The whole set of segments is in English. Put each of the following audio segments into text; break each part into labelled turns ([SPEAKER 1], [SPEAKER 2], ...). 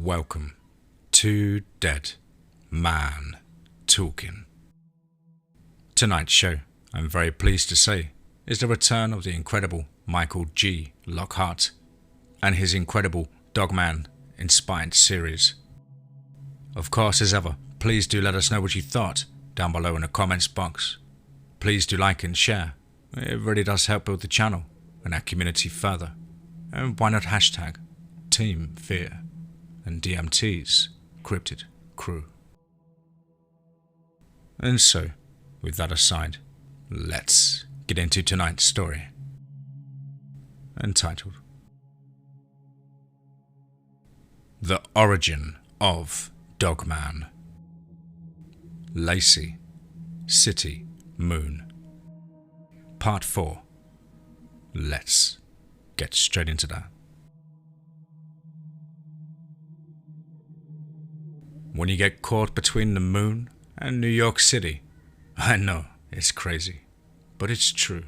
[SPEAKER 1] Welcome to Dead Man Talking. Tonight's show, I'm very pleased to say, is the return of the incredible Michael G. Lockhart and his incredible Dogman inspired series. Of course, as ever, please do let us know what you thought down below in the comments box. Please do like and share. It really does help build the channel and our community further. And why not hashtag TeamFEAR and DMT's Cryptid crew. And so, with that aside, let's get into tonight's story. Entitled The Origin of Dogman. Lacy, City, Moon. Part 4. Let's get straight into that. When you get caught between the moon and New York City, I know, it's crazy, but it's true.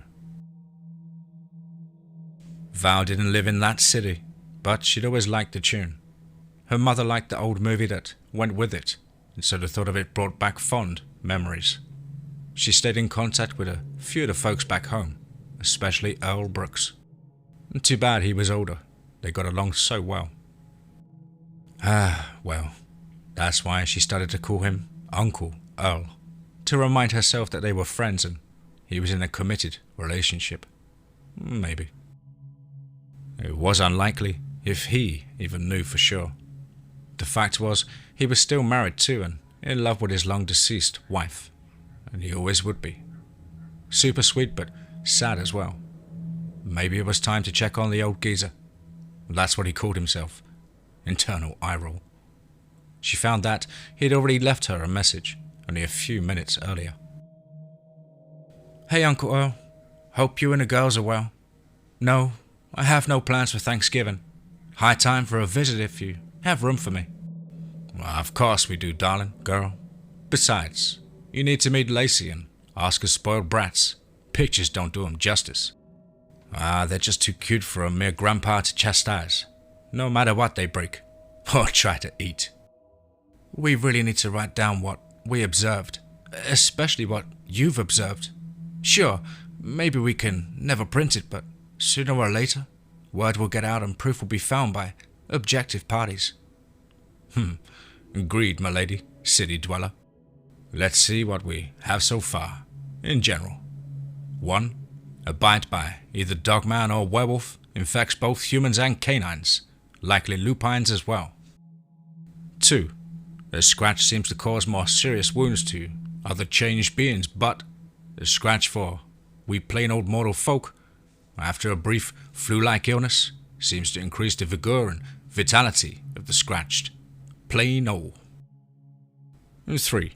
[SPEAKER 1] Val didn't live in that city, but she'd always liked the tune. Her mother liked the old movie that went with it, and so the thought of it brought back fond memories. She stayed in contact with a few of the folks back home, especially Earl Brooks. And too bad he was older. They got along so well. Well, that's why she started to call him Uncle Earl, to remind herself that they were friends and he was in a committed relationship. Maybe. It was unlikely if he even knew for sure. The fact was, he was still married too and in love with his long-deceased wife. And he always would be. Super sweet, but sad as well. Maybe it was time to check on the old geezer. That's what he called himself. Internal eye roll. She found that he'd already left her a message, only a few minutes earlier. Hey Uncle Earl, hope you and the girls are well. No, I have no plans for Thanksgiving. High time for a visit if you have room for me. Well, of course we do, darling, girl. Besides, you need to meet Lacy and Oscar's spoiled brats. Pictures don't do them justice. They're just too cute for a mere grandpa to chastise, no matter what they break, or try to eat. We really need to write down what we observed, especially what you've observed. Sure, maybe we can never print it, but sooner or later, word will get out and proof will be found by objective parties. Agreed, my lady, city dweller. Let's see what we have so far, in general. 1. A bite by either dogman or werewolf infects both humans and canines, likely lupines as well. 2. A scratch seems to cause more serious wounds to other changed beings, but a scratch for we plain old mortal folk, after a brief flu-like illness, seems to increase the vigor and vitality of the scratched. Plain old. 3.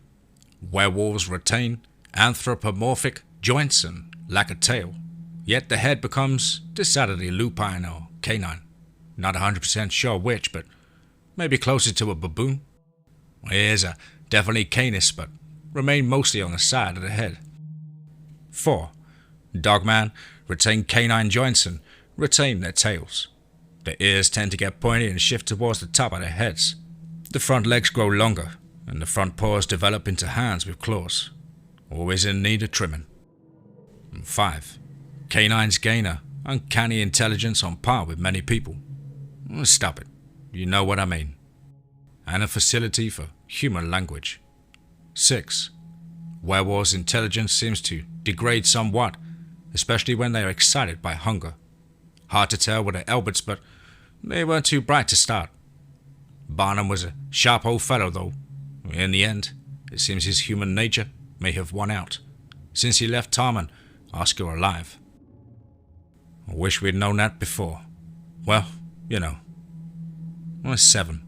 [SPEAKER 1] Werewolves retain anthropomorphic joints and lack a tail, yet the head becomes decidedly lupine or canine. Not 100% sure which, but maybe closer to a baboon. Ears are definitely canis, but remain mostly on the side of the head. 4. Dogman retain canine joints and retain their tails. Their ears tend to get pointy and shift towards the top of their heads. The front legs grow longer, and the front paws develop into hands with claws, always in need of trimming. 5. Canines gain a uncanny intelligence on par with many people. Stop it, you know what I mean. And a facility for human language. 6. Werewolves' intelligence seems to degrade somewhat, especially when they are excited by hunger. Hard to tell with the Alberts, but they weren't too bright to start. Barnum was a sharp old fellow, though. In the end, it seems his human nature may have won out, since he left Tom and Oscar alive. I wish we'd known that before. Well, you know. 7.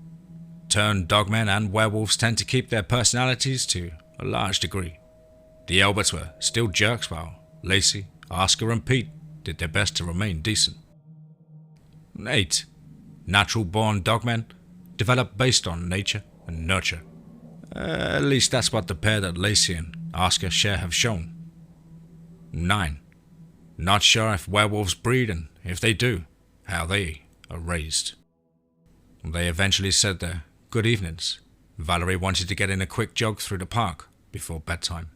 [SPEAKER 1] Turned dogmen and werewolves tend to keep their personalities to a large degree. The Alberts were still jerks while Lacy, Oscar and Pete did their best to remain decent. 8. Natural-born dogmen develop based on nature and nurture. At least that's what the pair that Lacy and Oscar share have shown. 9. Not sure if werewolves breed, and if they do, how they are raised. They eventually said their good evenings. Valerie wanted to get in a quick jog through the park before bedtime.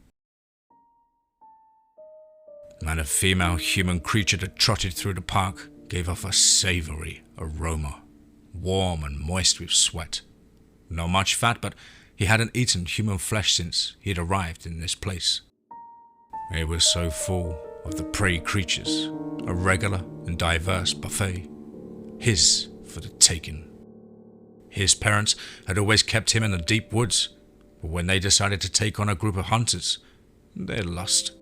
[SPEAKER 1] And a female human creature that trotted through the park gave off a savoury aroma, warm and moist with sweat. Not much fat, but he hadn't eaten human flesh since he'd arrived in this place. It was so full of the prey creatures, a regular and diverse buffet, his for the taking. His parents had always kept him in the deep woods, but when they decided to take on a group of hunters, they lost.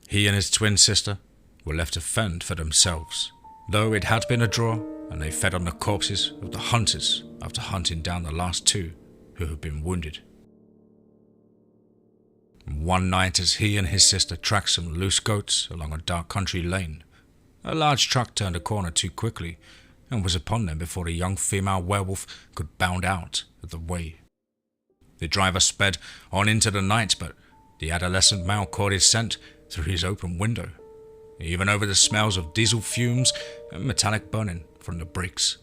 [SPEAKER 1] He and his twin sister were left to fend for themselves, though it had been a draw, and they fed on the corpses of the hunters after hunting down the last two who had been wounded. One night, as he and his sister tracked some loose goats along a dark country lane, a large truck turned a corner too quickly and was upon them before the young female werewolf could bound out of the way. The driver sped on into the night, but the adolescent male caught his scent through his open window, even over the smells of diesel fumes and metallic burning from the brakes.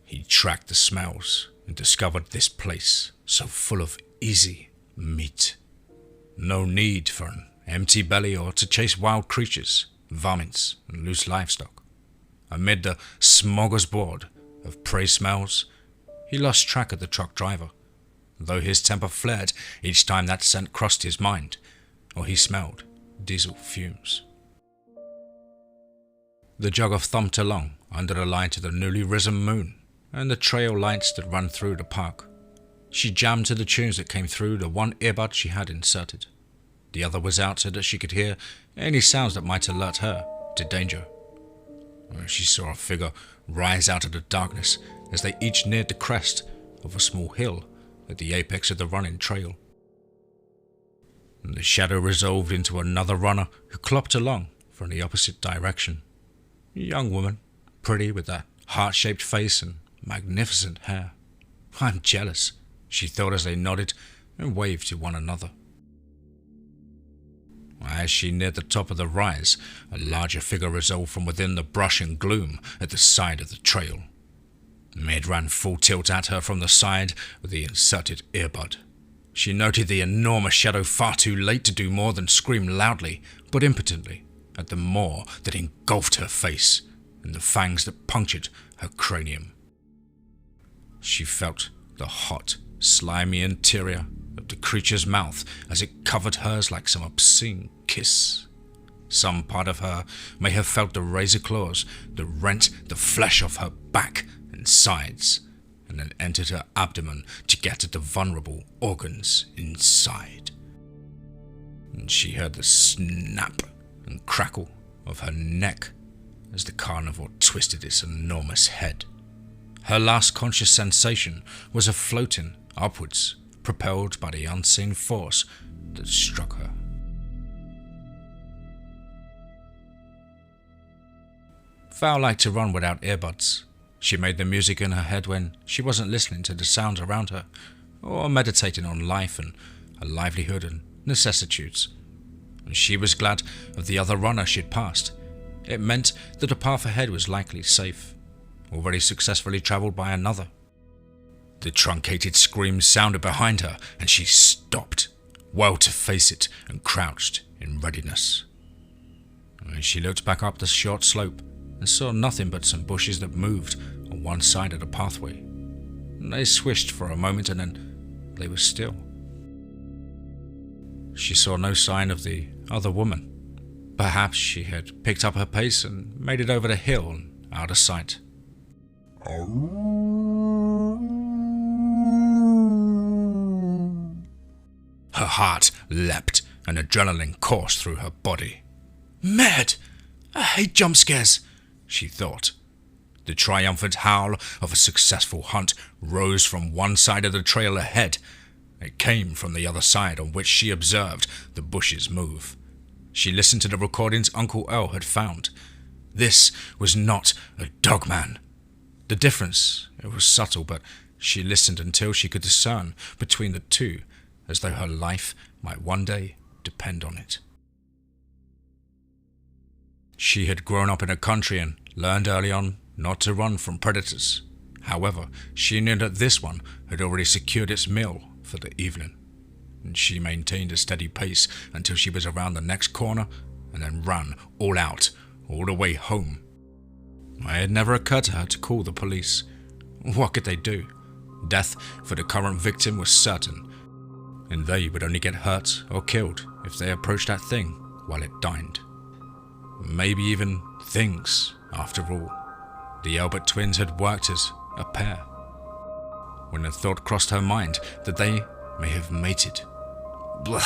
[SPEAKER 1] He tracked the smells and discovered this place so full of easy meat. No need for an empty belly or to chase wild creatures, varmints and loose livestock. Amid the smorgasbord of prey smells, he lost track of the truck driver, though his temper flared each time that scent crossed his mind, or he smelled diesel fumes. The jogger thumped along under the light of the newly risen moon and the trail lights that ran through the park. She jammed to the tunes that came through the one earbud she had inserted. The other was out so that she could hear any sounds that might alert her to danger. She saw a figure rise out of the darkness as they each neared the crest of a small hill at the apex of the running trail. And the shadow resolved into another runner who clopped along from the opposite direction. A young woman, pretty with that heart-shaped face and magnificent hair. "I'm jealous," she thought as they nodded and waved to one another. As she neared the top of the rise, a larger figure resolved from within the brush and gloom at the side of the trail. It ran full tilt at her from the side with the inserted earbud. She noted the enormous shadow far too late to do more than scream loudly but impotently at the maw that engulfed her face and the fangs that punctured her cranium. She felt the hot, slimy interior of the creature's mouth as it covered hers like some obscene kiss. Some part of her may have felt the razor claws that rent the flesh off her back and sides, and then entered her abdomen to get at the vulnerable organs inside. And she heard the snap and crackle of her neck as the carnivore twisted its enormous head. Her last conscious sensation was of floating upwards, propelled by the unseen force that struck her. Val liked to run without earbuds. She made the music in her head when she wasn't listening to the sounds around her, or meditating on life and her livelihood and necessitudes. And she was glad of the other runner she'd passed. It meant that the path ahead was likely safe, already successfully travelled by another. The truncated scream sounded behind her, and she stopped, well to face it, and crouched in readiness. As she looked back up the short slope and saw nothing but some bushes that moved on one side of the pathway. They swished for a moment and then they were still. She saw no sign of the other woman. Perhaps she had picked up her pace and made it over the hill and out of sight. Her heart leapt and adrenaline coursed through her body. "Mad! I hate jump scares," she thought. The triumphant howl of a successful hunt rose from one side of the trail ahead. It came from the other side on which she observed the bushes move. She listened to the recordings Uncle Earl had found. This was not a Dogman. The difference, it was subtle, but she listened until she could discern between the two, as though her life might one day depend on it. She had grown up in a country and learned early on not to run from predators. However, she knew that this one had already secured its meal for the evening, and she maintained a steady pace until she was around the next corner and then ran all out, all the way home. It had never occurred to her to call the police. What could they do? Death for the current victim was certain, and they would only get hurt or killed if they approached that thing while it dined. Maybe even things, after all. The Albert twins had worked as a pair. When the thought crossed her mind that they may have mated, blah,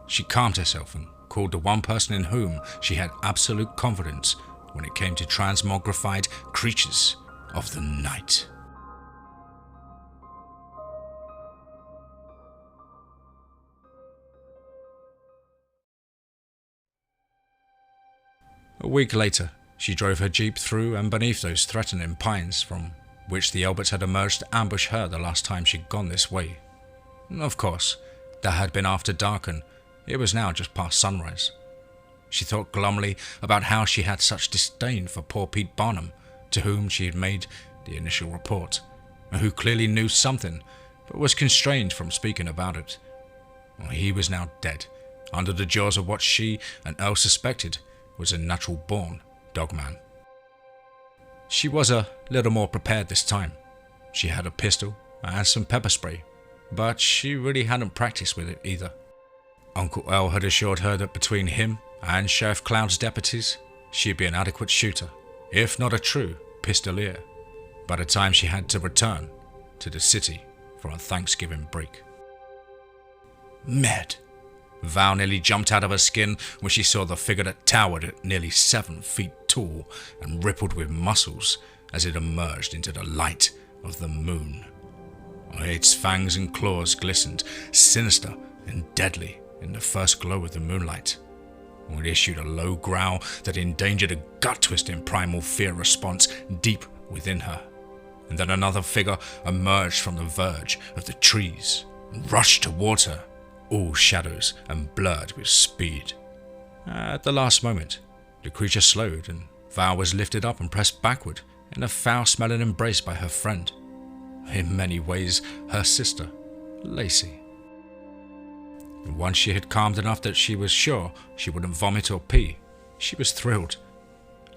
[SPEAKER 1] she calmed herself and called the one person in whom she had absolute confidence when it came to transmogrified creatures of the night. A week later, she drove her jeep through and beneath those threatening pines from which the Alberts had emerged to ambush her the last time she'd gone this way. Of course, that had been after dark and it was now just past sunrise. She thought glumly about how she had such disdain for poor Pete Barnum, to whom she had made the initial report, and who clearly knew something but was constrained from speaking about it. Well, he was now dead, under the jaws of what she and Earl suspected was a natural-born Dogman. She was a little more prepared this time. She had a pistol and some pepper spray, but she really hadn't practiced with it either. Uncle Earl had assured her that between him and Sheriff Cloud's deputies, she'd be an adequate shooter, if not a true pistolier, by the time she had to return to the city for a Thanksgiving break. Med! Val nearly jumped out of her skin when she saw the figure that towered at nearly 7 feet tall and rippled with muscles as it emerged into the light of the moon. Its fangs and claws glistened, sinister and deadly in the first glow of the moonlight. It issued a low growl that endangered a gut-twisting primal fear response deep within her. And then another figure emerged from the verge of the trees and rushed towards her, all shadows and blurred with speed. At the last moment, the creature slowed and Val was lifted up and pressed backward in a foul-smelling embrace by her friend, in many ways her sister, Lacy. And once she had calmed enough that she was sure she wouldn't vomit or pee, she was thrilled.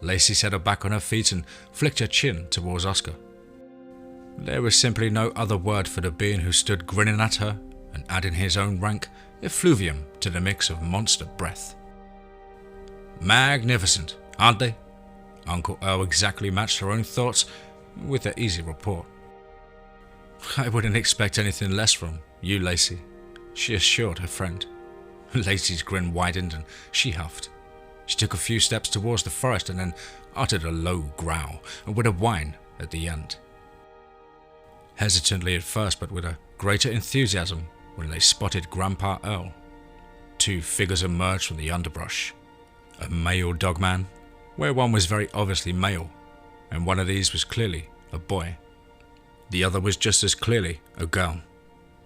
[SPEAKER 1] Lacy set her back on her feet and flicked her chin towards Oscar. There was simply no other word for the being who stood grinning at her and adding his own rank effluvium to the mix of monster breath. Magnificent, aren't they? Uncle Earl exactly matched her own thoughts with her easy report. I wouldn't expect anything less from you, Lacy, she assured her friend. Lacy's grin widened and she huffed. She took a few steps towards the forest and then uttered a low growl with a whine at the end. Hesitantly at first, but with a greater enthusiasm when they spotted Grandpa Earl. 2 figures emerged from the underbrush. A male Dogman, where one was very obviously male, and one of these was clearly a boy. The other was just as clearly a girl,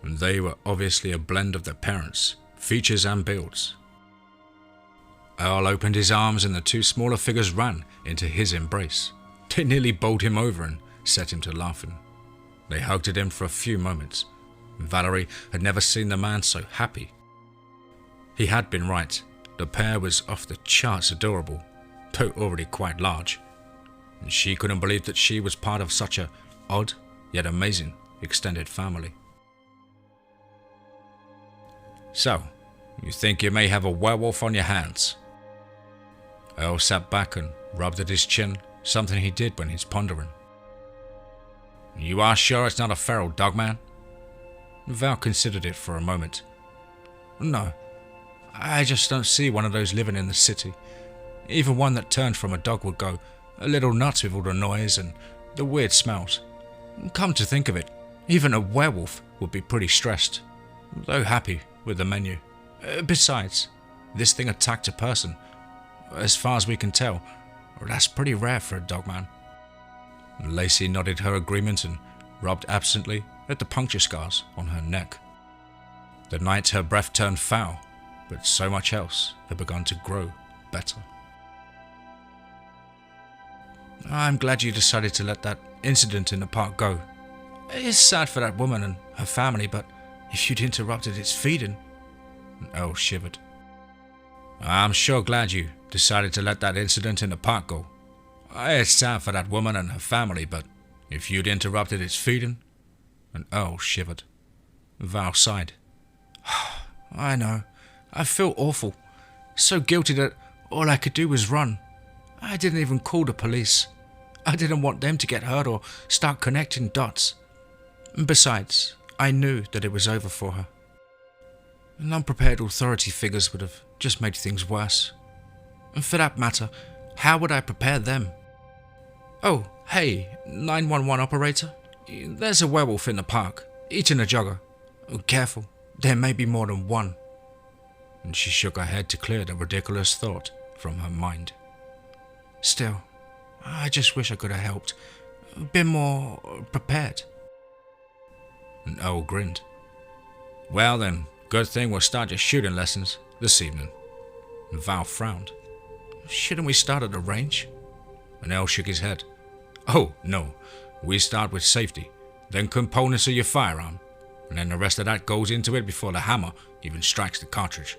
[SPEAKER 1] and they were obviously a blend of their parents, features and builds. Earl opened his arms and the 2 smaller figures ran into his embrace. They nearly bowled him over and set him to laughing. They hugged at him for a few moments. Valerie had never seen the man so happy. He had been right. The pair was off the charts adorable, though already quite large, and she couldn't believe that she was part of such a odd yet amazing extended family. So, you think you may have a werewolf on your hands? Earl sat back and rubbed at his chin, something he did when he's pondering. You are sure it's not a feral Dogman? Val considered it for a moment. No, I just don't see one of those living in the city. Even one that turned from a dog would go a little nuts with all the noise and the weird smells. Come to think of it, even a werewolf would be pretty stressed, though happy with the menu. Besides, this thing attacked a person. As far as we can tell, that's pretty rare for a Dogman. Lacy nodded her agreement and rubbed absently at the puncture scars on her neck. The night her breath turned foul, but so much else had begun to grow better. I'm glad you decided to let that incident in the park go. It's sad for that woman and her family, but if you'd interrupted its feeding..." And Earl shivered. "I'm sure glad you decided to let that incident in the park go. It's sad for that woman and her family, but if you'd interrupted its feeding..." And Earl shivered. Val sighed. "I know. I feel awful. So guilty that all I could do was run. I didn't even call the police. I didn't want them to get hurt or start connecting dots. Besides, I knew that it was over for her. And unprepared authority figures would have just made things worse. And for that matter, how would I prepare them? Oh, hey, 911 operator. There's a werewolf in the park, eating a jogger. Oh, careful, there may be more than one." And she shook her head to clear the ridiculous thought from her mind. "Still, I just wish I could have helped, been more prepared." And Earl grinned. "Well then, good thing we'll start your shooting lessons this evening." And Val frowned. "Shouldn't we start at the range?" And Earl shook his head. "Oh, no. We start with safety, then components of your firearm, and then the rest of that goes into it before the hammer even strikes the cartridge.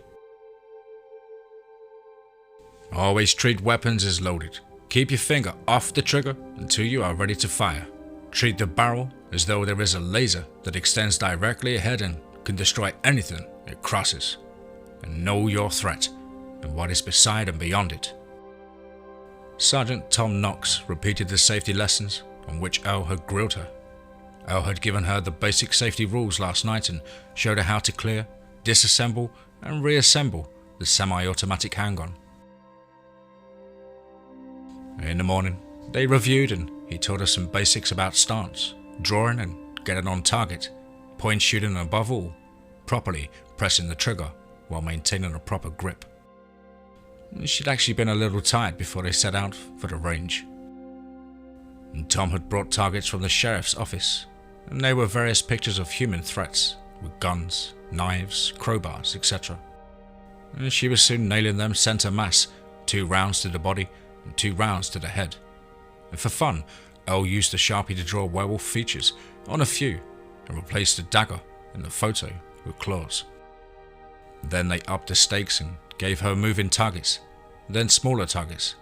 [SPEAKER 1] Always treat weapons as loaded. Keep your finger off the trigger until you are ready to fire. Treat the barrel as though there is a laser that extends directly ahead and can destroy anything it crosses. And know your threat and what is beside and beyond it." Sergeant Tom Knox repeated the safety lessons on which Earl had grilled her. Earl had given her the basic safety rules last night and showed her how to clear, disassemble and reassemble the semi-automatic handgun. In the morning, they reviewed and he taught her some basics about stance, drawing and getting on target, point shooting and above all, properly pressing the trigger while maintaining a proper grip. She'd actually been a little tired before they set out for the range. And Tom had brought targets from the sheriff's office, and they were various pictures of human threats with guns, knives, crowbars, etc. And she was soon nailing them center mass, 2 rounds to the body and 2 rounds to the head. And for fun, Earl used the Sharpie to draw werewolf features on a few and replaced the dagger in the photo with claws. Then they upped the stakes and gave her moving targets, then smaller targets,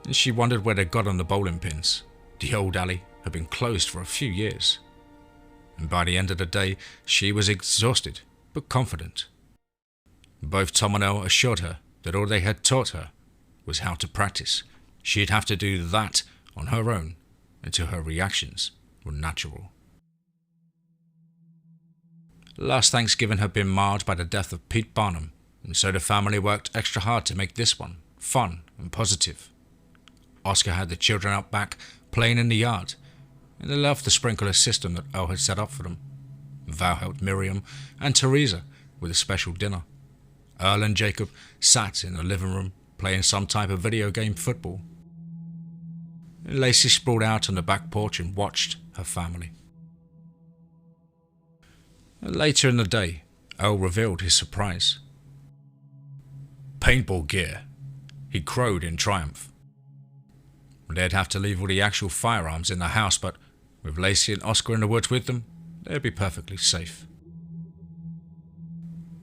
[SPEAKER 1] and she wondered where they got on the bowling pins. The old alley had been closed for a few years. And by the end of the day, she was exhausted but confident. Both Tom and Earl assured her that all they had taught her was how to practice. She'd have to do that on her own until her reactions were natural. Last Thanksgiving had been marred by the death of Pete Barnum, and so the family worked extra hard to make this one fun and positive. Oscar had the children out back playing in the yard, and they loved the sprinkler system that Earl had set up for them. Val helped Miriam and Teresa with a special dinner. Earl and Jacob sat in the living room playing some type of video game football. Lacy sprawled out on the back porch and watched her family. Later in the day, Earl revealed his surprise. Paintball gear, he crowed in triumph. They'd have to leave all the actual firearms in the house, but with Lacy and Oscar in the woods with them, they'd be perfectly safe.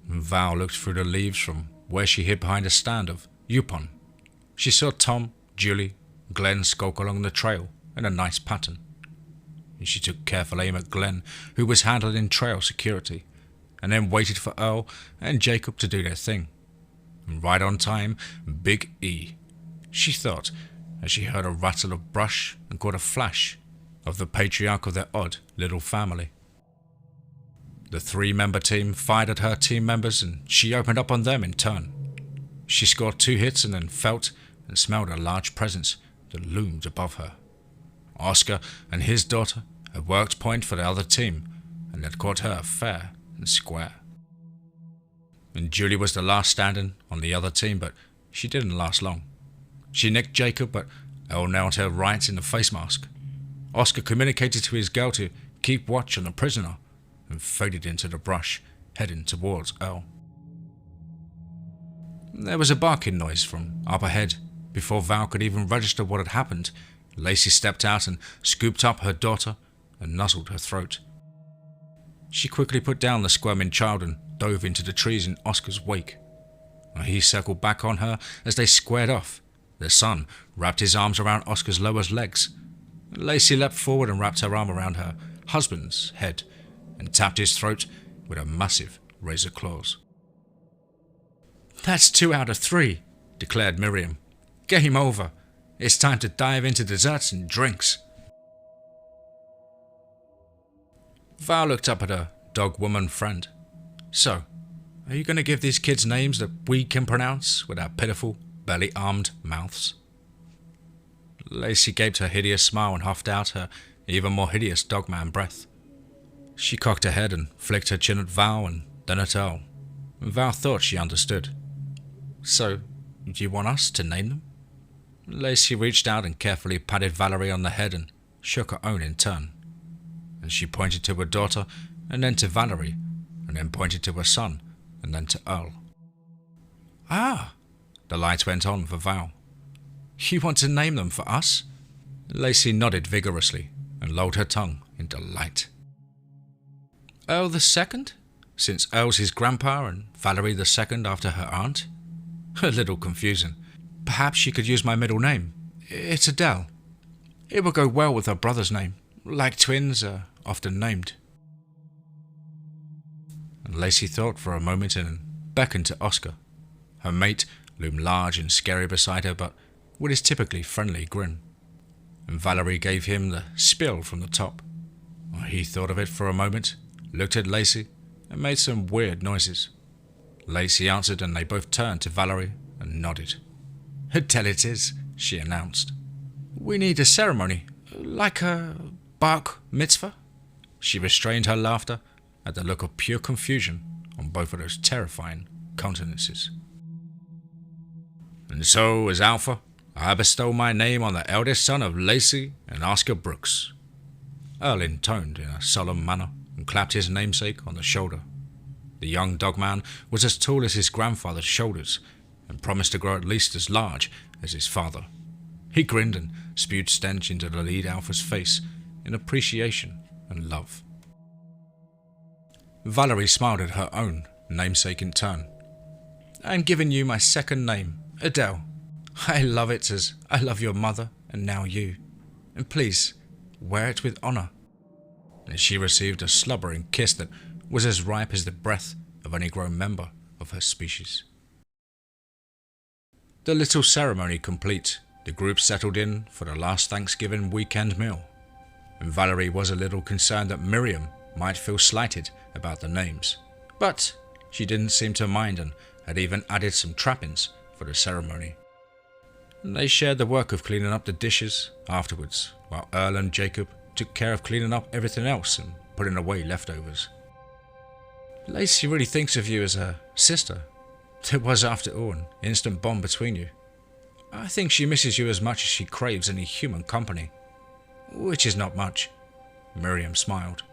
[SPEAKER 1] Val looked through the leaves from where she hid behind a stand of Yupon. She saw Tom, Julie, Glenn skulk along the trail in a nice pattern. She took careful aim at Glenn, who was handling trail security, and then waited for Earl and Jacob to do their thing. And right on time, Big E, she thought, as she heard a rattle of brush and caught a flash of the patriarch of their odd little family. The 3-member team fired at her team members and she opened up on them in turn. She scored 2 hits and then felt and smelled a large presence that loomed above her. Oscar and his daughter had worked point for the other team and had caught her fair and square. And Julie was the last standing on the other team, but she didn't last long. She nicked Jacob, but Earl nailed her right in the face mask. Oscar communicated to his girl to keep watch on the prisoner and faded into the brush, heading towards Earl. There was a barking noise from up ahead. Before Val could even register what had happened, Lacy stepped out and scooped up her daughter and nuzzled her throat. She quickly put down the squirming child and dove into the trees in Oscar's wake. He circled back on her as they squared off. The son wrapped his arms around Oscar's lower legs. Lacy leapt forward and wrapped her arm around her husband's head and tapped his throat with her massive razor claws. "That's 2 out of 3, declared Miriam. "Game over. It's time to dive into desserts and drinks." Val looked up at her dog-woman friend. "So, are you going to give these kids names that we can pronounce with our pitiful, belly-armed mouths?" Lacy gaped her hideous smile and huffed out her even more hideous Dogman breath. She cocked her head and flicked her chin at Val and then at Earl. Val thought she understood. "So, do you want us to name them?" Lacy reached out and carefully patted Valerie on the head and shook her own in turn. And she pointed to her daughter and then to Valerie, and then pointed to her son and then to Earl. "Ah," the light went on for Val. "You want to name them for us?" Lacy nodded vigorously and lolled her tongue in delight. "Earl the second, since Earl's his grandpa and Valerie the second after her aunt?" A little confusing. "Perhaps she could use my middle name. It's Adele. It would go well with her brother's name, like twins are often named." And Lacy thought for a moment and beckoned to Oscar. Her mate loomed large and scary beside her, but with his typically friendly grin. And Valerie gave him the spill from the top. He thought of it for a moment, looked at Lacy, and made some weird noises. Lacy answered and they both turned to Valerie and nodded. "Tell it is," she announced. "We need a ceremony, like a bar mitzvah." She restrained her laughter at the look of pure confusion on both of those terrifying countenances. "And so, as Alpha, I bestow my name on the eldest son of Lacy and Oscar Brooks." Earl intoned in a solemn manner and clapped his namesake on the shoulder. The young Dogman was as tall as his grandfather's shoulders and promised to grow at least as large as his father. He grinned and spewed stench into the lead Alpha's face in appreciation and love. Valerie smiled at her own namesake in turn. "I'm giving you my second name, Adele. I love it as I love your mother and now you. And please, wear it with honor." And she received a slubbering kiss that was as ripe as the breath of any grown member of her species. The little ceremony complete, the group settled in for the last Thanksgiving weekend meal. And Valerie was a little concerned that Miriam might feel slighted about the names, but she didn't seem to mind and had even added some trappings for the ceremony. And they shared the work of cleaning up the dishes afterwards, while Earl and Jacob took care of cleaning up everything else and putting away leftovers. "Lacy really thinks of you as her sister. There was, after all, an instant bond between you. I think she misses you as much as she craves any human company, which is not much." Miriam smiled.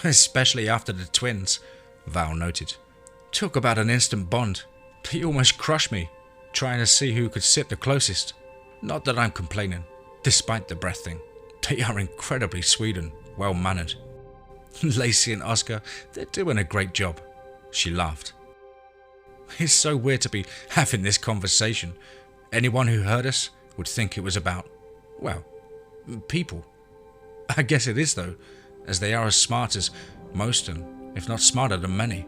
[SPEAKER 1] "Especially after the twins," Val noted. "Talk about an instant bond. They almost crushed me, trying to see who could sit the closest. Not that I'm complaining, despite the breath thing. They are incredibly sweet and well-mannered. Lacy and Oscar, they're doing a great job." She laughed. "It's so weird to be having this conversation. Anyone who heard us would think it was about, well, people. I guess it is though, as they are as smart as most and if not smarter than many.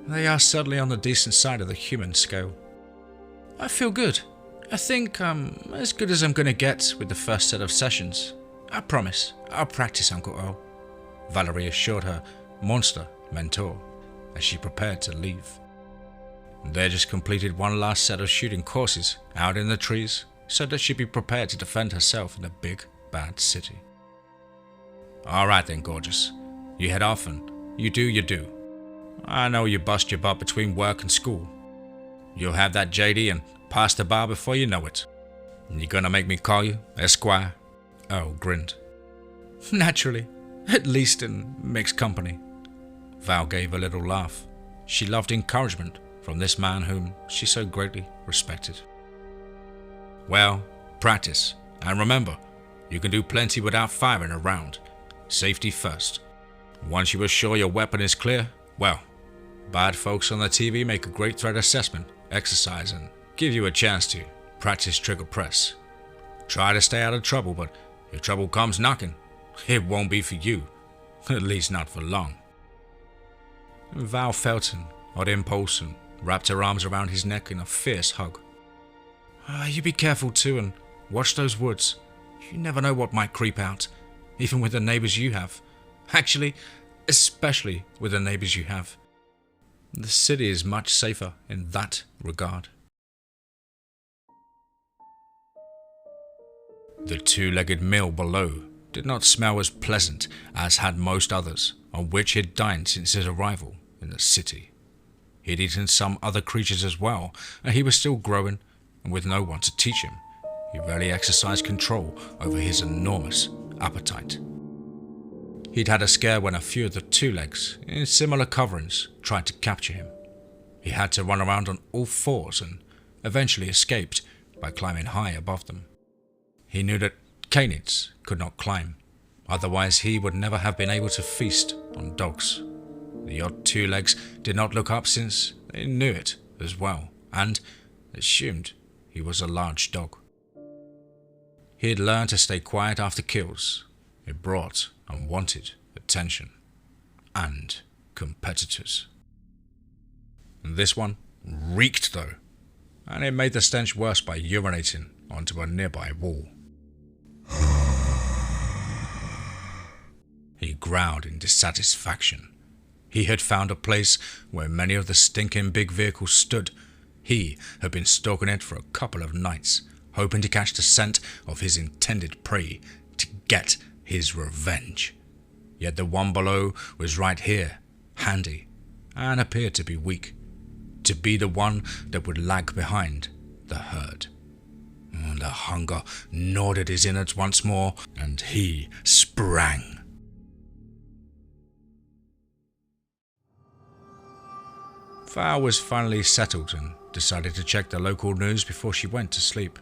[SPEAKER 1] They are certainly on the decent side of the human scale. I feel good. I think I'm as good as I'm going to get with the first set of sessions. I promise, I'll practice, Uncle Earl," Valerie assured her monster mentor as she prepared to leave. They just completed one last set of shooting courses out in the trees so that she'd be prepared to defend herself in the big, bad city. "Alright then, gorgeous. You head off and you do your do. I know you bust your butt between work and school. You'll have that JD and pass the bar before you know it. You gonna make me call you Esquire?" Earl grinned. "Naturally, at least in mixed company." Val gave a little laugh. She loved encouragement from this man whom she so greatly respected. "Well, practice, And remember, you can do plenty without firing a round. Safety first. Once you are sure your weapon is clear, well, bad folks on the TV make a great threat assessment exercise and give you a chance to practice trigger press. Try to stay out of trouble, but if trouble comes knocking, it won't be for you, at least not for long. Val felt an odd impulse and wrapped her arms around his neck in a fierce hug. You be careful too and watch those woods. You never know what might creep out, even with the neighbors you have. Actually, especially with the neighbors you have. The city is much safer in that regard. The two-legged meal below did not smell as pleasant as had most others on which he'd dined since his arrival in the city. He'd eaten some other creatures as well, and he was still growing, and with no one to teach him, he rarely exercised control over his enormous appetite. He'd had a scare when a few of the two-legs, in similar coverings, tried to capture him. He had to run around on all fours and eventually escaped by climbing high above them. He knew that canids could not climb, otherwise he would never have been able to feast on dogs. The odd two-legs did not look up since they knew it as well, and assumed he was a large dog. He had learned to stay quiet after kills. It brought unwanted attention and competitors. This one reeked though, and it made the stench worse by urinating onto a nearby wall. He growled in dissatisfaction. He had found a place where many of the stinking big vehicles stood. He had been stalking it for a couple of nights, hoping to catch the scent of his intended prey to get his revenge. Yet the one below was right here, handy, and appeared to be weak, to be the one that would lag behind the herd. The hunger gnawed at his innards once more, and he sprang. Val was finally settled and decided to check the local news before she went to sleep.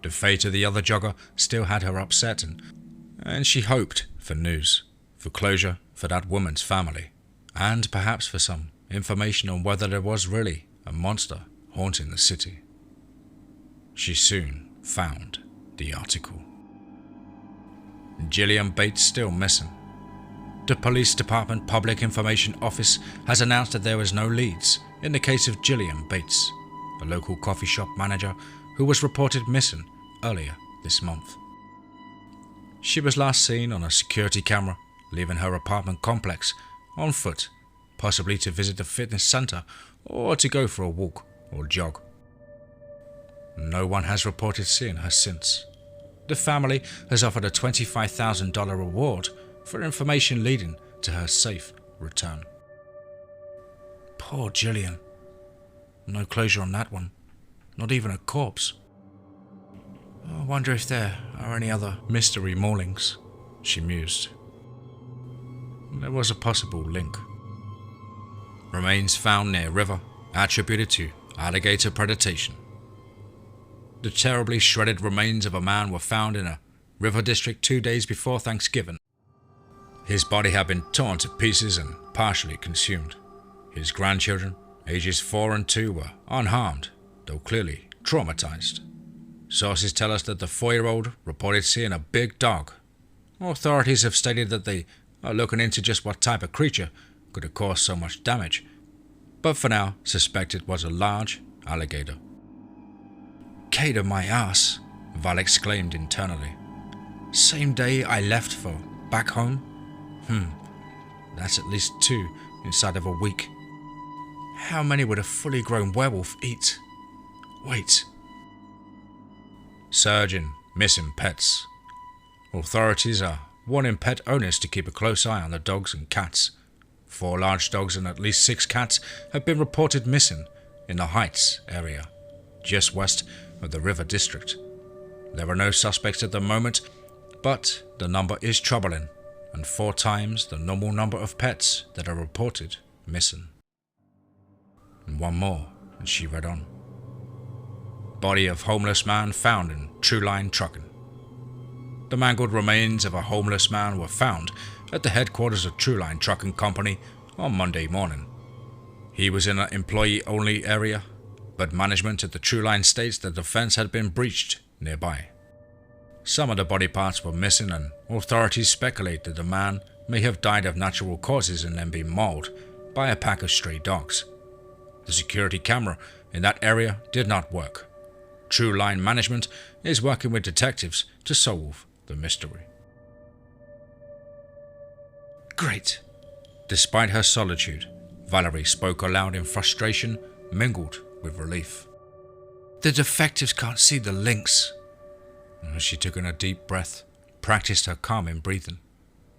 [SPEAKER 1] The fate of the other jogger still had her upset, and she hoped for news, for closure for that woman's family, and perhaps for some information on whether there was really a monster haunting the city. She soon found the article. Jillian Bates still missing. The police department public information office has announced that there is no leads in the case of Jillian Bates, a local coffee shop manager who was reported missing earlier this month. She was last seen on a security camera leaving her apartment complex on foot, possibly to visit a fitness center or to go for a walk or jog. No one has reported seeing her since. The family has offered a $25,000 reward for information leading to her safe return. Poor Jillian. No closure on that one. Not even a corpse. I wonder if there are any other mystery maulings, she mused. There was a possible link. Remains found near river, attributed to alligator predation. The terribly shredded remains of a man were found in a river district 2 days before Thanksgiving. His body had been torn to pieces and partially consumed. His grandchildren, ages 4 and 2, were unharmed, though clearly traumatized. Sources tell us that the 4-year-old reported seeing a big dog. Authorities have stated that they are looking into just what type of creature could have caused so much damage, but for now suspect it was a large alligator. "Cater my ass," Val exclaimed internally. "Same day I left for back home? That's at least 2 inside of a week. How many would a fully grown werewolf eat? Wait." Surge in missing pets. Authorities are warning pet owners to keep a close eye on the dogs and cats. 4 large dogs and at least 6 cats have been reported missing in the Heights area, just west of the River District. There are no suspects at the moment, but the number is troubling, and 4 times the normal number of pets that are reported missing. And one more, and she read on. Body of homeless man found in True Line trucking. The mangled remains of a homeless man were found at the headquarters of Trueline Trucking Company on Monday morning. He was in an employee-only area, but management at the Trueline states that the fence had been breached nearby. Some of the body parts were missing, and authorities speculate that the man may have died of natural causes and then been mauled by a pack of stray dogs. The security camera in that area did not work. Trueline management is working with detectives to solve the mystery. Great. Despite her solitude, Valerie spoke aloud in frustration, mingled with relief. The detectives can't see the links. She took in a deep breath, practiced her calming breathing,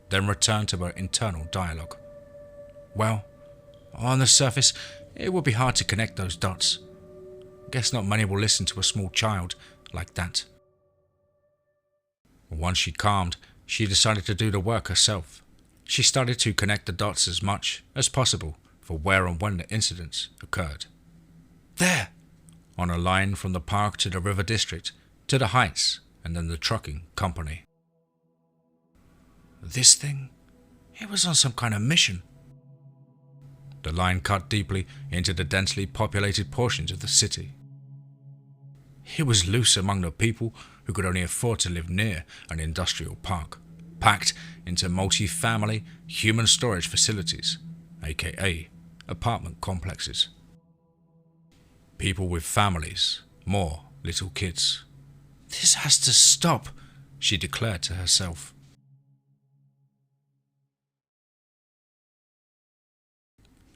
[SPEAKER 1] then returned to her internal dialogue. Well, on the surface, it would be hard to connect those dots. Guess not many will listen to a small child like that. Once she calmed, she decided to do the work herself. She started to connect the dots as much as possible for where and when the incidents occurred. There! On a line from the park to the river district, to the heights, and then the trucking company. This thing? It was on some kind of mission. The line cut deeply into the densely populated portions of the city. It was loose among the people who could only afford to live near an industrial park, packed into multi-family human storage facilities, aka apartment complexes. People with families, more little kids. This has to stop, she declared to herself.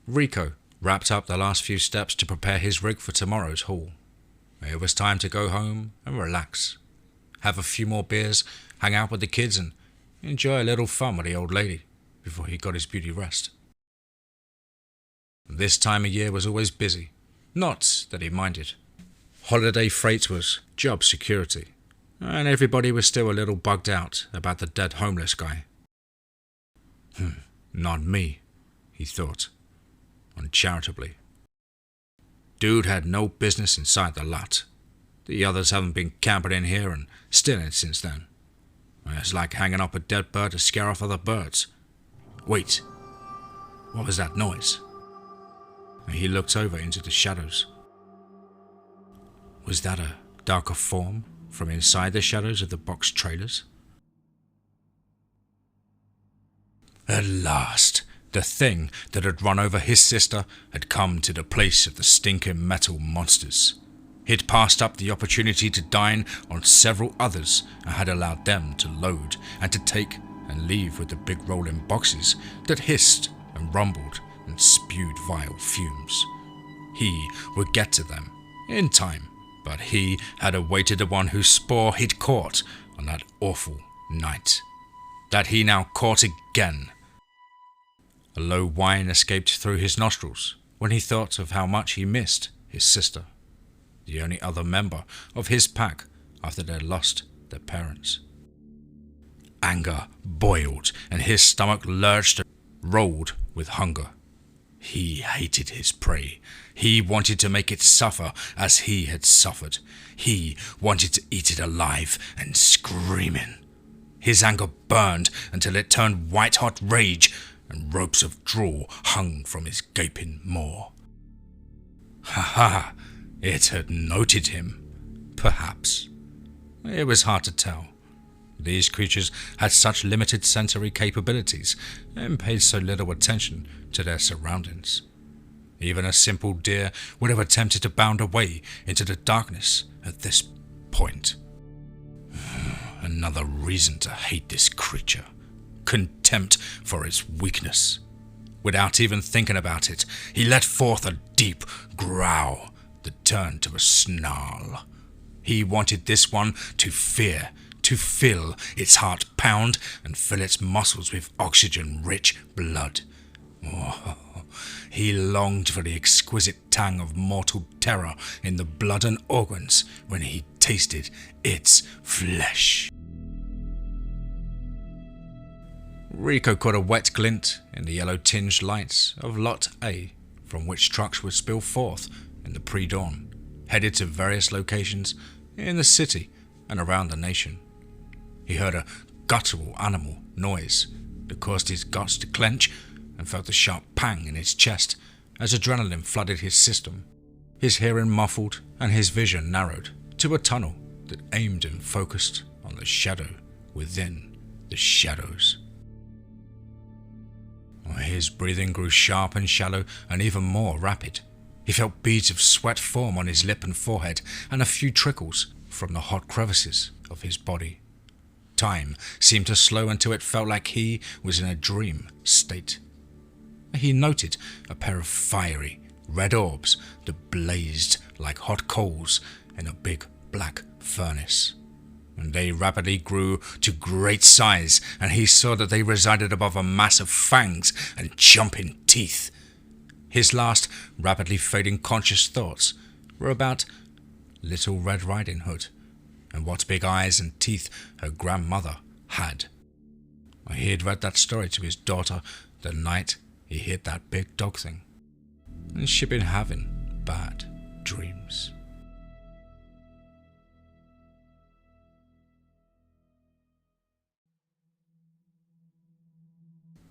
[SPEAKER 1] Rico wrapped up the last few steps to prepare his rig for tomorrow's haul. It was time to go home and relax, have a few more beers, hang out with the kids, and enjoy a little fun with the old lady before he got his beauty rest. This time of year was always busy, not that he minded. Holiday freight was job security, and everybody was still a little bugged out about the dead homeless guy. Not me, he thought, uncharitably. Dude had no business inside the lot. The others haven't been camping in here and stealing since then. It's like hanging up a dead bird to scare off other birds. Wait, what was that noise? He looked over into the shadows. Was that a darker form from inside the shadows of the box trailers? At last, the thing that had run over his sister had come to the place of the stinking metal monsters. He'd passed up the opportunity to dine on several others and had allowed them to load and to take and leave with the big rolling boxes that hissed and rumbled and spewed vile fumes. He would get to them in time, but he had awaited the one whose spore he'd caught on that awful night. That he now caught again. A low whine escaped through his nostrils when he thought of how much he missed his sister, the only other member of his pack after they'd lost their parents. Anger boiled and his stomach lurched and rolled with hunger. He hated his prey. He wanted to make it suffer as he had suffered. He wanted to eat it alive and screaming. His anger burned until it turned white-hot rage, and ropes of draw hung from his gaping maw. Ha! It had noted him. Perhaps. It was hard to tell. These creatures had such limited sensory capabilities and paid so little attention to their surroundings. Even a simple deer would have attempted to bound away into the darkness at this point. Another reason to hate this creature. Contempt for its weakness. Without even thinking about it, he let forth a deep growl that turned to a snarl. He wanted this one to fear, to feel its heart pound and fill its muscles with oxygen-rich blood. Oh, he longed for the exquisite tang of mortal terror in the blood and organs when he tasted its flesh. Rico caught a wet glint in the yellow-tinged lights of Lot A, from which trucks would spill forth in the pre-dawn, headed to various locations in the city and around the nation. he heard a guttural animal noise that caused his guts to clench and felt a sharp pang in his chest as adrenaline flooded his system. His hearing muffled and his vision narrowed to a tunnel that aimed and focused on the shadow within the shadows. His breathing grew sharp and shallow and even more rapid. He felt beads of sweat form on his lip and forehead and a few trickles from the hot crevices of his body. Time seemed to slow until it felt like he was in a dream state. He noted a pair of fiery red orbs that blazed like hot coals in a big black furnace. And they rapidly grew to great size, and he saw that they resided above a mass of fangs and jumping teeth. His last rapidly fading conscious thoughts were about Little Red Riding Hood and what big eyes and teeth her grandmother had. He had read that story to his daughter the night he hit that big dog thing, and she'd been having bad dreams.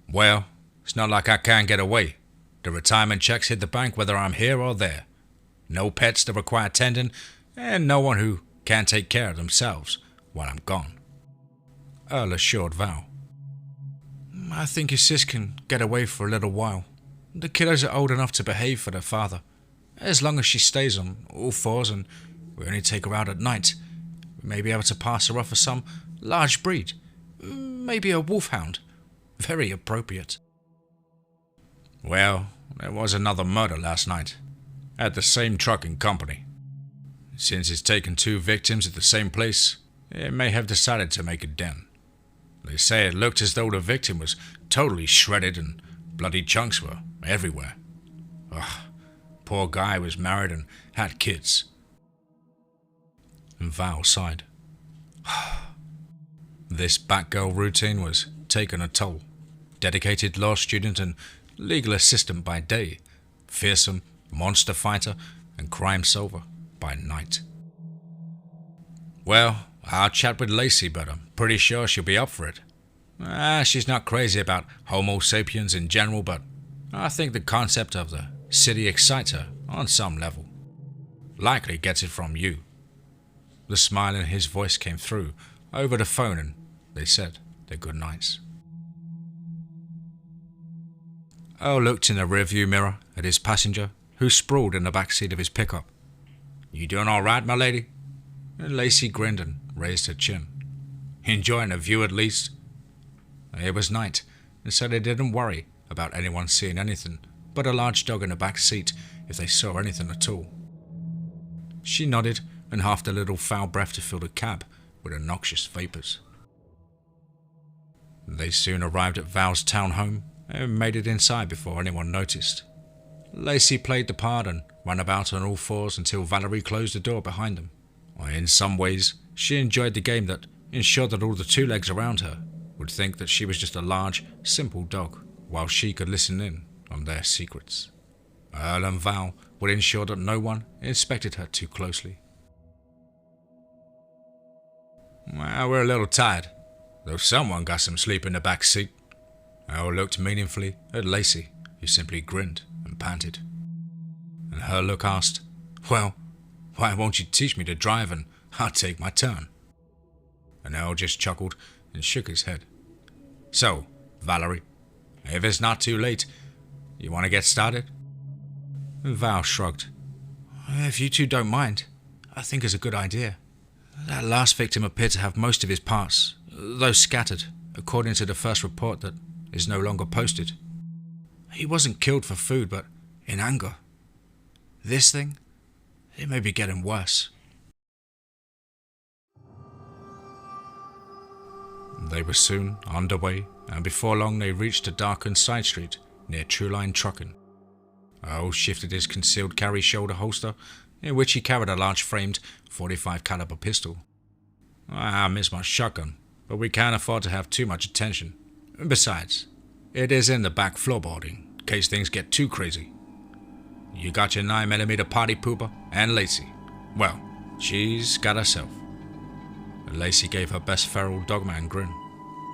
[SPEAKER 1] Well, it's not like I can't get away. The retirement checks hit the bank whether I'm here or there. No pets that require tending, and no one who can't take care of themselves while I'm gone. Earl assured Val. I think your sis can get away for a little while. The kiddos are old enough to behave for their father. As long as she stays on all fours and we only take her out at night, we may be able to pass her off for some large breed. Maybe a wolfhound. Very appropriate. Well, there was another murder last night, at the same trucking company. Since it's taken 2 victims at the same place, it may have decided to make a den. They say it looked as though the victim was totally shredded and bloody chunks were everywhere. Ugh, poor guy was married and had kids. And Val sighed. This Batgirl routine was taking a toll. Dedicated law student and legal assistant by day, fearsome monster fighter and crime solver by night. Well, I'll chat with Lacy, but I'm pretty sure she'll be up for it. She's not crazy about Homo sapiens in general, but I think the concept of the city excites her on some level. Likely gets it from you. The smile in his voice came through over the phone and they said their good nights. Earl looked in the rearview mirror at his passenger, who sprawled in the back seat of his pickup. You doing all right, my lady? And Lacy grinned and raised her chin. Enjoying the view at least? It was night, and so they didn't worry about anyone seeing anything but a large dog in the back seat if they saw anything at all. She nodded and huffed a little foul breath to fill the cab with noxious vapors. They soon arrived at Val's townhome and made it inside before anyone noticed. Lacy played the part and ran about on all fours until Valerie closed the door behind them. In some ways, she enjoyed the game that ensured that all the 2 legs around her would think that she was just a large, simple dog, while she could listen in on their secrets. Earl and Val would ensure that no one inspected her too closely. Well, we're a little tired, though someone got some sleep in the back seat. Earl looked meaningfully at Lacy, who simply grinned and panted. And her look asked, Well, why won't you teach me to drive and I'll take my turn? And Earl just chuckled and shook his head. So, Valerie, if it's not too late, you want to get started? And Val shrugged. If you two don't mind, I think it's a good idea. That last victim appeared to have most of his parts, though scattered, according to the first report that is no longer posted. He wasn't killed for food, but in anger. This thing, it may be getting worse. They were soon underway, and before long they reached a darkened side street near Trueline Trucking. Earl shifted his concealed carry shoulder holster, in which he carried a large-framed .45 caliber pistol. I miss my shotgun, but we can't afford to have too much attention. Besides, it is in the back floorboarding, in case things get too crazy. You got your 9mm party pooper and Lacy. Well, she's got herself. Lacy gave her best feral Dogman grin,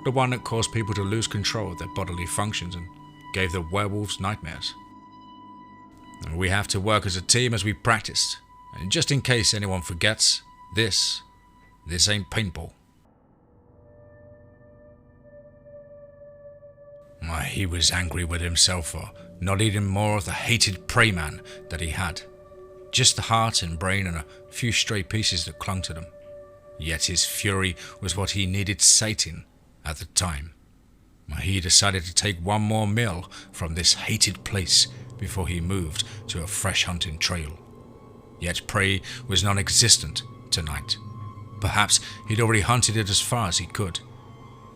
[SPEAKER 1] the one that caused people to lose control of their bodily functions and gave the werewolves nightmares. And we have to work as a team as we practiced, and just in case anyone forgets, this ain't paintball. He was angry with himself for not eating more of the hated prey man that he had. Just the heart and brain and a few stray pieces that clung to them. Yet his fury was what he needed sating at the time. He decided to take one more meal from this hated place before he moved to a fresh hunting trail. Yet prey was non-existent tonight. Perhaps he'd already hunted it as far as he could.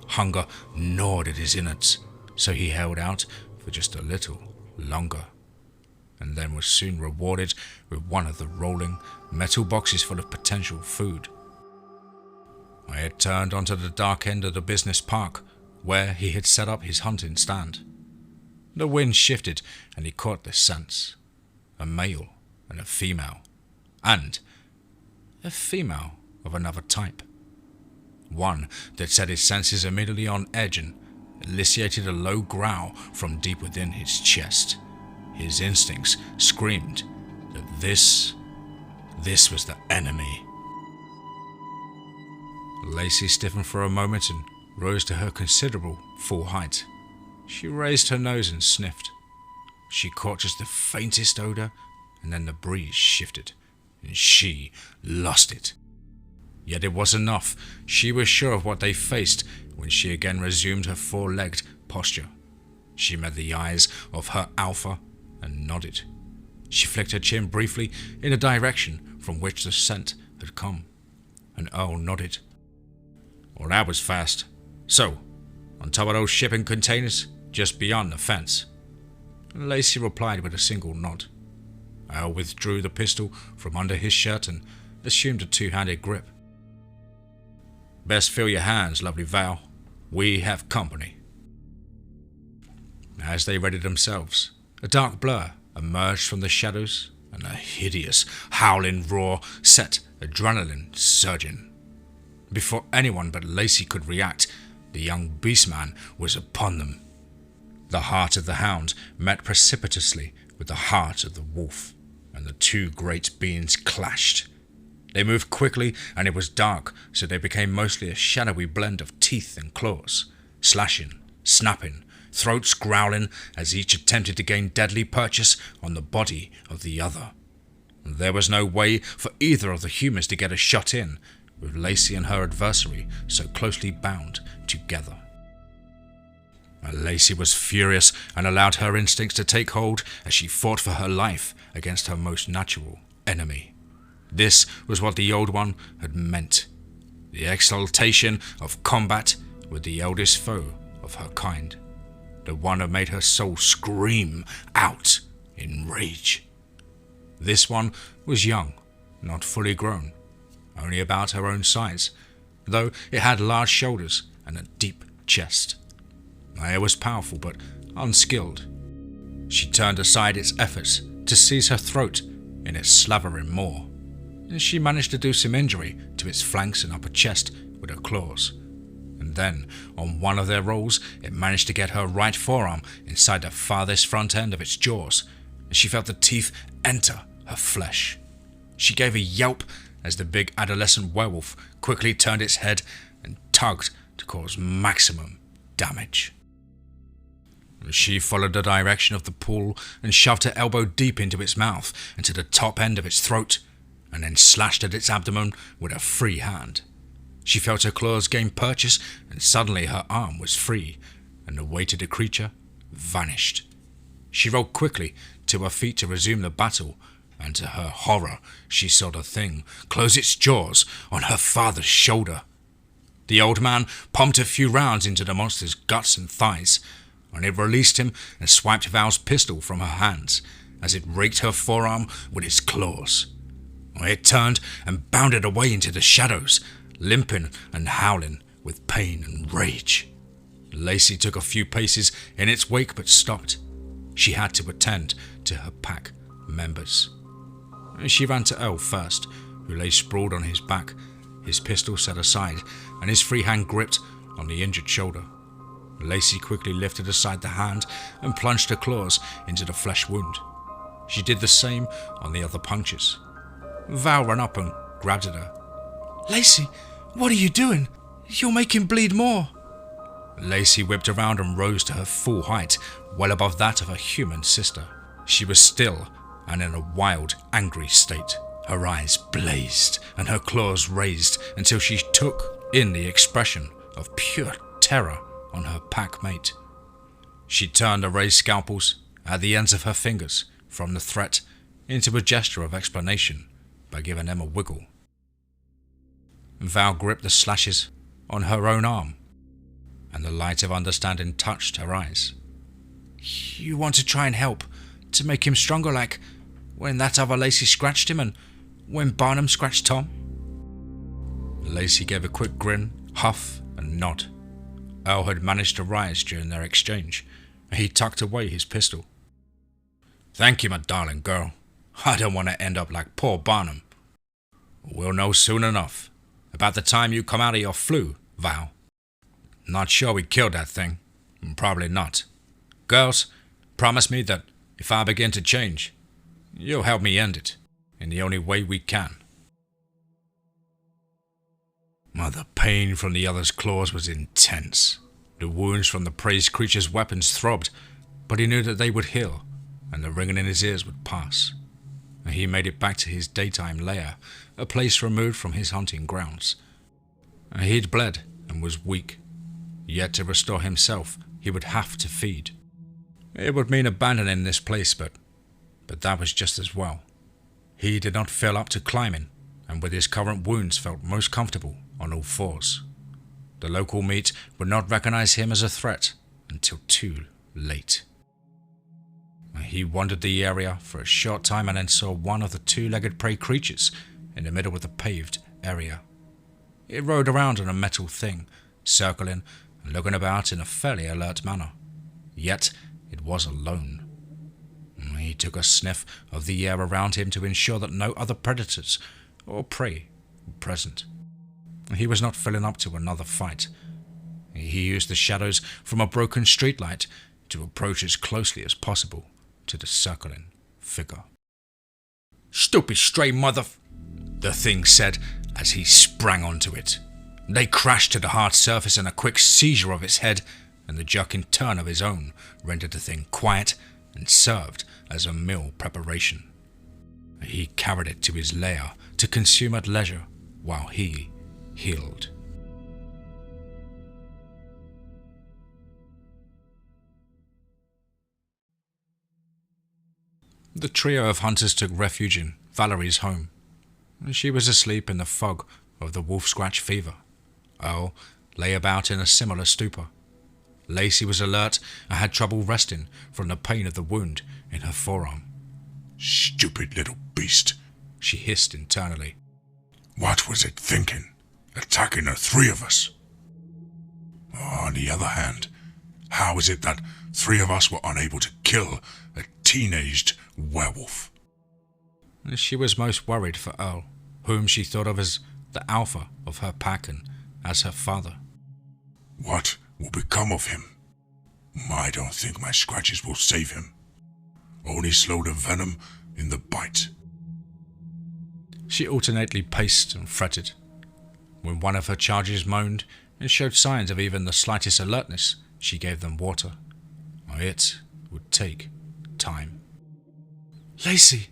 [SPEAKER 1] Hunger gnawed at his innards, so he held out for just a little longer, and then was soon rewarded with one of the rolling metal boxes full of potential food. I had turned onto the dark end of the business park, where he had set up his hunting stand. The wind shifted, and he caught the scents. A male and a female, and a female of another type. One that set his senses immediately on edge and elicited a low growl from deep within his chest. His instincts screamed that this was the enemy. Lacy stiffened for a moment and rose to her considerable full height. She raised her nose and sniffed. She caught just the faintest odor, and then the breeze shifted, and she lost it. Yet it was enough. She was sure of what they faced when she again resumed her four-legged posture. She met the eyes of her alpha and nodded. She flicked her chin briefly in the direction from which the scent had come, and Earl nodded. Well, that was fast. So, on top of those shipping containers, just beyond the fence. Lacy replied with a single nod. Earl withdrew the pistol from under his shirt and assumed a two-handed grip. Best feel your hands, lovely Val. We have company. As they readied themselves, a dark blur emerged from the shadows, and a hideous, howling roar set adrenaline surging. Before anyone but Lacy could react, the young beastman was upon them. The heart of the hound met precipitously with the heart of the wolf, and the two great beings clashed. They moved quickly, and it was dark, so they became mostly a shadowy blend of teeth and claws, slashing, snapping, throats growling as each attempted to gain deadly purchase on the body of the other. There was no way for either of the humans to get a shot in, with Lacy and her adversary so closely bound together. Lacy was furious and allowed her instincts to take hold as she fought for her life against her most natural enemy. This was what the Old One had meant. The exaltation of combat with the eldest foe of her kind. The one that made her soul scream out in rage. This one was young, not fully grown, only about her own size, though it had large shoulders and a deep chest. It was powerful but unskilled. She turned aside its efforts to seize her throat in its slavering maw, and she managed to do some injury to its flanks and upper chest with her claws. And then, on one of their rolls, it managed to get her right forearm inside the farthest front end of its jaws, and she felt the teeth enter her flesh. She gave a yelp as the big adolescent werewolf quickly turned its head and tugged to cause maximum damage. She followed the direction of the pull and shoved her elbow deep into its mouth and to the top end of its throat, and then slashed at its abdomen with a free hand. She felt her claws gain purchase, and suddenly her arm was free, and the weight of the creature vanished. She rolled quickly to her feet to resume the battle, and to her horror she saw the thing close its jaws on her father's shoulder. The old man pumped a few rounds into the monster's guts and thighs, and it released him and swiped Val's pistol from her hands as it raked her forearm with its claws. It turned and bounded away into the shadows, limping and howling with pain and rage. Lacy took a few paces in its wake but stopped. She had to attend to her pack members. She ran to Earl first, who lay sprawled on his back, his pistol set aside and his free hand gripped on the injured shoulder. Lacy quickly lifted aside the hand and plunged her claws into the flesh wound. She did the same on the other punctures. Val ran up and grabbed at her.
[SPEAKER 2] "Lacy, what are you doing? You'll make him bleed more."
[SPEAKER 1] Lacy whipped around and rose to her full height, well above that of her human sister. She was still and in a wild, angry state. Her eyes blazed and her claws raised until she took in the expression of pure terror on her pack mate. She turned the raised scalpels at the ends of her fingers from the threat into a gesture of explanation by giving them a wiggle. Val gripped the slashes on her own arm, and the light of understanding touched her eyes.
[SPEAKER 2] "You want to try and help, to make him stronger like when that other Lacy scratched him and when Barnum scratched Tom?"
[SPEAKER 1] Lacy gave a quick grin, huff, and nod. Earl had managed to rise during their exchange, and he tucked away his pistol. "Thank you, my darling girl. I don't want to end up like poor Barnum. We'll know soon enough. About the time you come out of your flu, Val. Not sure we killed that thing. Probably not. Girls, promise me that if I begin to change, you'll help me end it in the only way we can." The pain from the other's claws was intense. The wounds from the praised creature's weapons throbbed, but he knew that they would heal, and the ringing in his ears would pass. He made it back to his daytime lair, a place removed from his hunting grounds. He'd bled and was weak, yet to restore himself he would have to feed. It would mean abandoning this place, but that was just as well. He did not feel up to climbing, and with his current wounds felt most comfortable on all fours. The local meat would not recognize him as a threat until too late. He wandered the area for a short time and then saw one of the two-legged prey creatures in the middle of the paved area. It rode around on a metal thing, circling and looking about in a fairly alert manner. Yet it was alone. He took a sniff of the air around him to ensure that no other predators or prey were present. He was not filling up to another fight. He used the shadows from a broken streetlight to approach as closely as possible to the circling figure. "Stupid stray mother," the thing said as he sprang onto it. They crashed to the hard surface, and a quick seizure of its head and the jerking turn of his own rendered the thing quiet and served as a meal preparation. He carried it to his lair to consume at leisure while he healed. The trio of hunters took refuge in Valerie's home. She was asleep in the fog of the wolf scratch fever. Earl lay about in a similar stupor. Lacy was alert and had trouble resting from the pain of the wound in her forearm.
[SPEAKER 3] "Stupid little beast,"
[SPEAKER 1] she hissed internally.
[SPEAKER 3] "What was it thinking, attacking the three of us? On the other hand, how is it that three of us were unable to kill a teenaged werewolf?"
[SPEAKER 1] She was most worried for Earl, whom she thought of as the alpha of her pack and as her father.
[SPEAKER 3] "What will become of him? I don't think my scratches will save him. Only slow the venom in the bite."
[SPEAKER 1] She alternately paced and fretted. When one of her charges moaned and showed signs of even the slightest alertness, she gave them water. It would take time.
[SPEAKER 2] "Lacy!"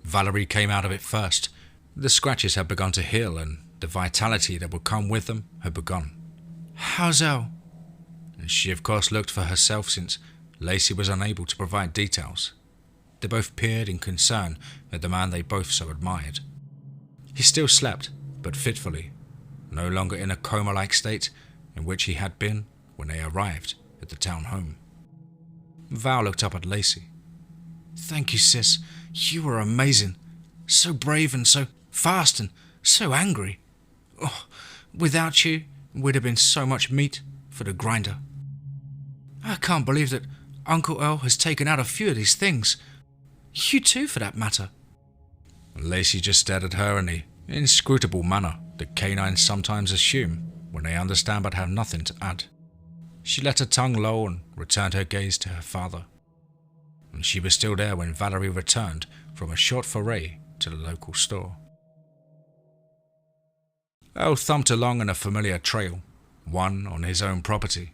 [SPEAKER 1] Valerie came out of it first. The scratches had begun to heal, and the vitality that would come with them had begun.
[SPEAKER 2] "How's Elle?"
[SPEAKER 1] She of course looked for herself, since Lacy was unable to provide details. They both peered in concern at the man they both so admired. He still slept, but fitfully, no longer in a coma-like state in which he had been when they arrived at the town home. Val looked up at Lacy.
[SPEAKER 2] "Thank you, sis. You were amazing. So brave and so fast and so angry. Oh, without you, we'd have been so much meat for the grinder. I can't believe that Uncle Earl has taken out a few of these things. You too, for that matter."
[SPEAKER 1] Lacy just stared at her in the inscrutable manner the canines sometimes assume when they understand but have nothing to add. She let her tongue low and returned her gaze to her father. And she was still there when Valerie returned from a short foray to the local store. Al thumped along on a familiar trail, one on his own property.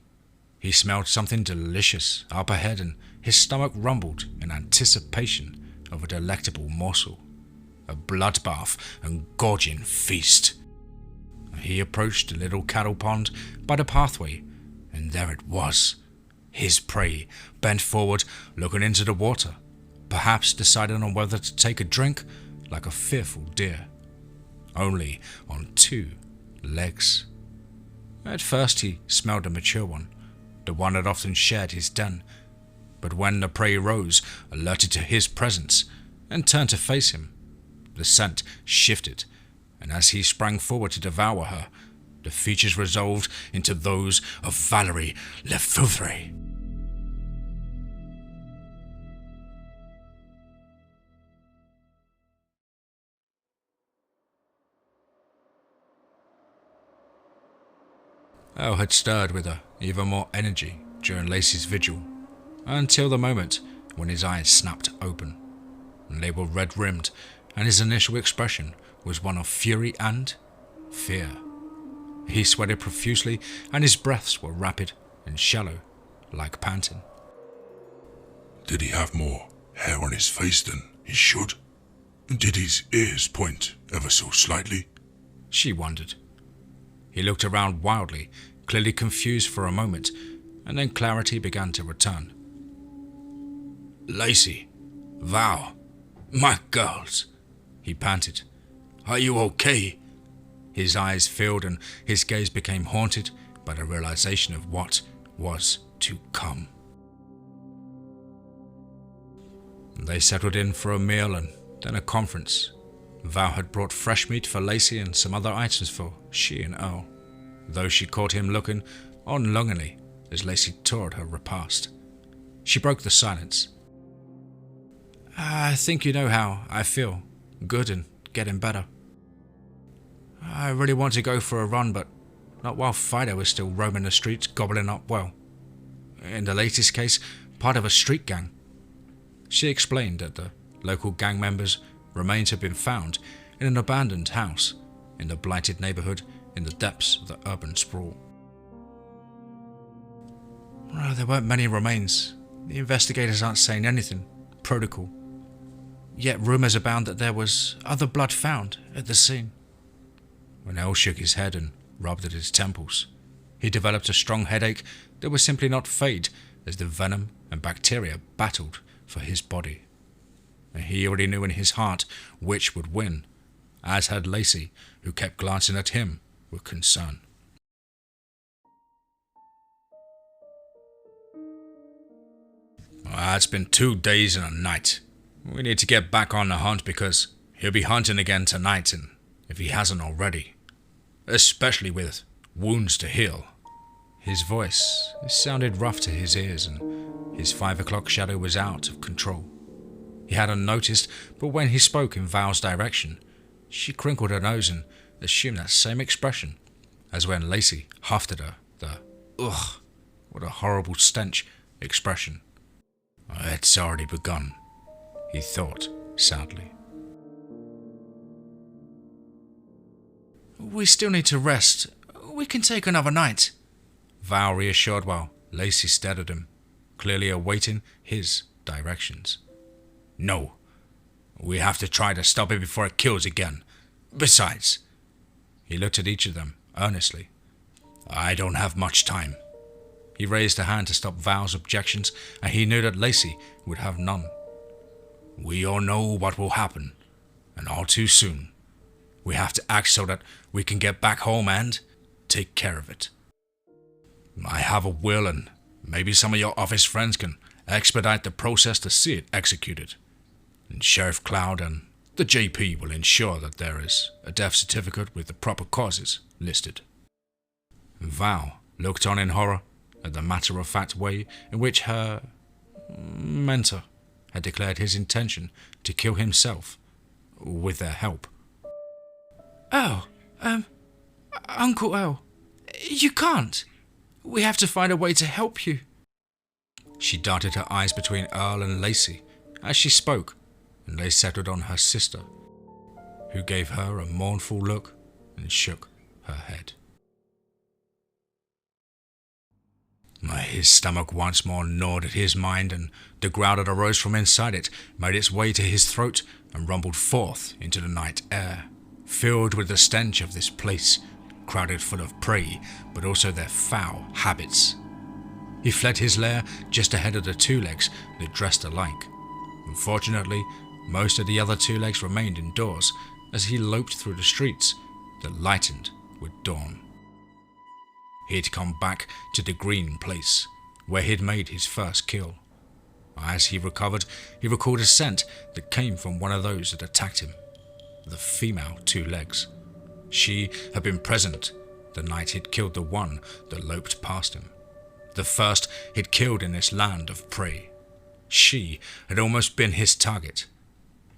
[SPEAKER 1] He smelled something delicious up ahead and his stomach rumbled in anticipation of a delectable morsel, a bloodbath and gorging feast. He approached the little cattle pond by the pathway, and there it was, his prey, bent forward, looking into the water, perhaps deciding on whether to take a drink like a fearful deer, only on 2 legs. At first he smelled the mature one, the one that often shared his den, but when the prey rose, alerted to his presence, and turned to face him, the scent shifted, and as he sprang forward to devour her, the features resolved into those of Valerie Lefevre. Al had stirred with even more energy during Lacy's vigil, until the moment when his eyes snapped open. They were red-rimmed, and his initial expression was one of fury and fear. He sweated profusely, and his breaths were rapid and shallow, like panting.
[SPEAKER 3] Did he have more hair on his face than he should? Did his ears point ever so slightly?
[SPEAKER 1] She wondered. He looked around wildly, clearly confused for a moment, and then clarity began to return. Lacy, Val, my girls, he panted. Are you okay? His eyes filled and his gaze became haunted by the realization of what was to come. They settled in for a meal and then a conference. Val had brought fresh meat for Lacy and some other items for she and Earl, though she caught him looking on longingly as Lacy tore at her repast. She broke the silence. I think you know how I feel, good and getting better. I really want to go for a run, but not while Fido is still roaming the streets gobbling up, well, in the latest case, part of a street gang. She explained that the local gang members' remains had been found in an abandoned house in the blighted neighborhood in the depths of the urban sprawl. Well, there weren't many remains. The investigators aren't saying anything. Protocol. Yet rumors abound that there was other blood found at the scene. When El shook his head and rubbed at his temples, he developed a strong headache that would simply not fade as the venom and bacteria battled for his body. And he already knew in his heart which would win, as had Lacy, who kept glancing at him with concern. It's been 2 days and a night. We need to get back on the hunt because he'll be hunting again tonight, and if he hasn't already. Especially with wounds to heal. His voice sounded rough to his ears, and his 5 o'clock shadow was out of control. He hadn't noticed, but when he spoke in Val's direction, she crinkled her nose and assumed that same expression as when Lacy huffed at her, the ugh, what a horrible stench expression. It's already begun, he thought sadly. We still need to rest. We can take another night, Val reassured while Lacy stared at him, clearly awaiting his directions. No, we have to try to stop it before it kills again. Besides, he looked at each of them earnestly. I don't have much time. He raised a hand to stop Val's objections, and he knew that Lacy would have none. We all know what will happen, and all too soon. We have to act so that we can get back home and take care of it. I have a will, and maybe some of your office friends can expedite the process to see it executed. And Sheriff Cloud and the JP will ensure that there is a death certificate with the proper causes listed. Val looked on in horror at the matter-of-fact way in which her mentor had declared his intention to kill himself with their help. Oh,
[SPEAKER 2] Uncle Earl, you can't. We have to find a way to help you.
[SPEAKER 1] She darted her eyes between Earl and Lacy as she spoke, and they settled on her sister, who gave her a mournful look and shook her head. His stomach once more gnawed at his mind, and the growl that arose from inside it made its way to his throat and rumbled forth into the night air, filled with the stench of this place, crowded full of prey, but also their foul habits. He fled his lair just ahead of the two legs that dressed alike. Unfortunately, most of the other two legs remained indoors as he loped through the streets that lightened with dawn. He'd come back to the green place, where he'd made his first kill. As he recovered, he recalled a scent that came from one of those that attacked him, the female two legs. She had been present the night he'd killed the one that loped past him, the first he'd killed in this land of prey. She had almost been his target,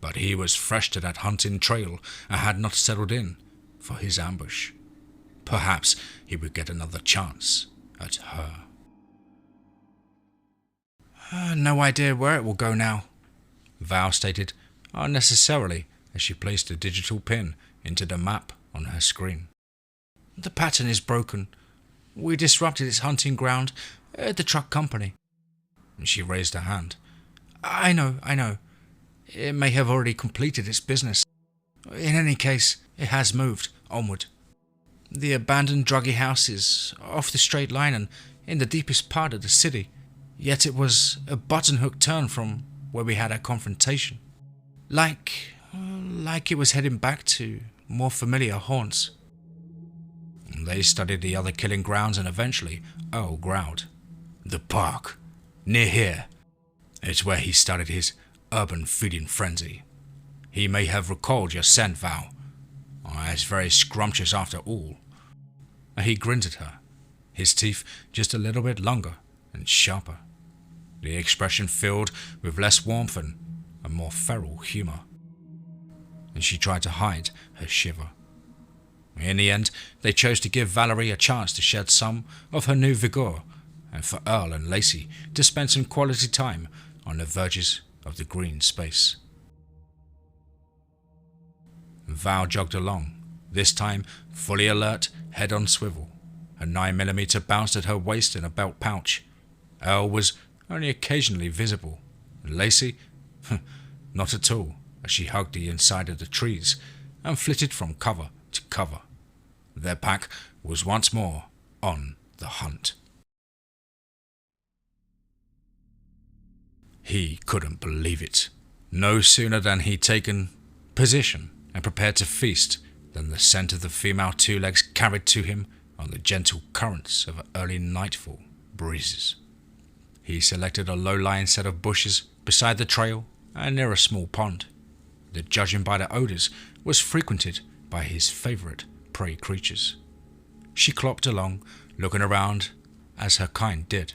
[SPEAKER 1] but he was fresh to that hunting trail and had not settled in for his ambush. Perhaps he would get another chance at her.
[SPEAKER 2] No idea where it will go now,
[SPEAKER 1] Val stated unnecessarily as she placed a digital pin into the map on her screen.
[SPEAKER 2] The pattern is broken. We disrupted its hunting ground at the truck company.
[SPEAKER 1] She raised a hand.
[SPEAKER 2] I know. It may have already completed its business. In any case, it has moved onward. The abandoned druggy house is off the straight line and in the deepest part of the city, yet it was a button-hook turn from where we had our confrontation. Like it was heading back to more familiar haunts.
[SPEAKER 1] They studied the other killing grounds and eventually Earl growled. The park, near here. It's where he started his urban feeding frenzy. He may have recalled your scent, Val. It's very scrumptious after all. He grinned at her, his teeth just a little bit longer and sharper, the expression filled with less warmth and a more feral humour. And she tried to hide her shiver. In the end, they chose to give Valerie a chance to shed some of her new vigour, and for Earl and Lacy to spend some quality time on the verges of the green space. Val jogged along, this time fully alert, head on swivel. A 9mm bounced at her waist in a belt pouch. Earl was only occasionally visible. Lacy? Not at all, as she hugged the inside of the trees and flitted from cover to cover. Their pack was once more on the hunt. He couldn't believe it. No sooner than he'd taken position and prepared to feast than the scent of the female two legs carried to him on the gentle currents of early nightfall breezes. He selected a low-lying set of bushes beside the trail and near a small pond that, judging by the odours, was frequented by his favourite prey creatures. She clopped along, looking around as her kind did,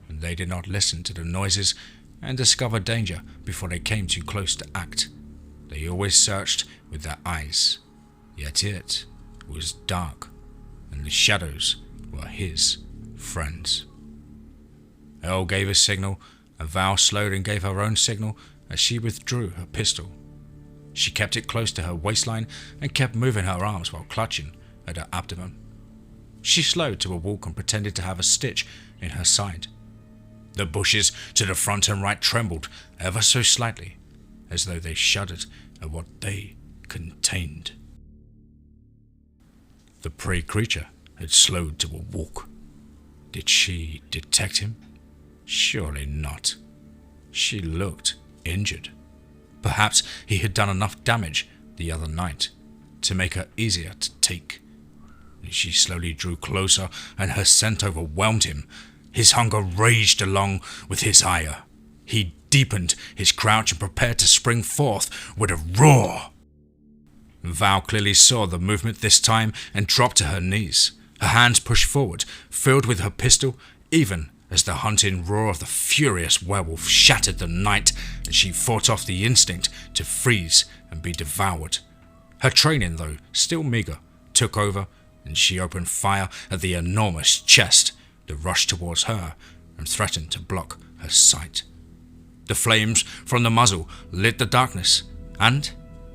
[SPEAKER 1] and they did not listen to the noises and discover danger before they came too close to act. They always searched with their eyes, yet it was dark, and the shadows were his friends. Earl gave a signal, and Val slowed and gave her own signal as she withdrew her pistol. She kept it close to her waistline and kept moving her arms while clutching at her abdomen. She slowed to a walk and pretended to have a stitch in her side. The bushes to the front and right trembled ever so slightly, as though they shuddered at what they contained. The prey creature had slowed to a walk. Did she detect him? Surely not. She looked injured. Perhaps he had done enough damage the other night to make her easier to take. She slowly drew closer, and her scent overwhelmed him. His hunger raged along with his ire. He deepened his crouch and prepared to spring forth with a roar. Val clearly saw the movement this time and dropped to her knees. Her hands pushed forward, filled with her pistol, even as the hunting roar of the furious werewolf shattered the night and she fought off the instinct to freeze and be devoured. Her training, though still meager, took over, and she opened fire at the enormous chest that rushed towards her and threatened to block her sight. The flames from the muzzle lit the darkness, and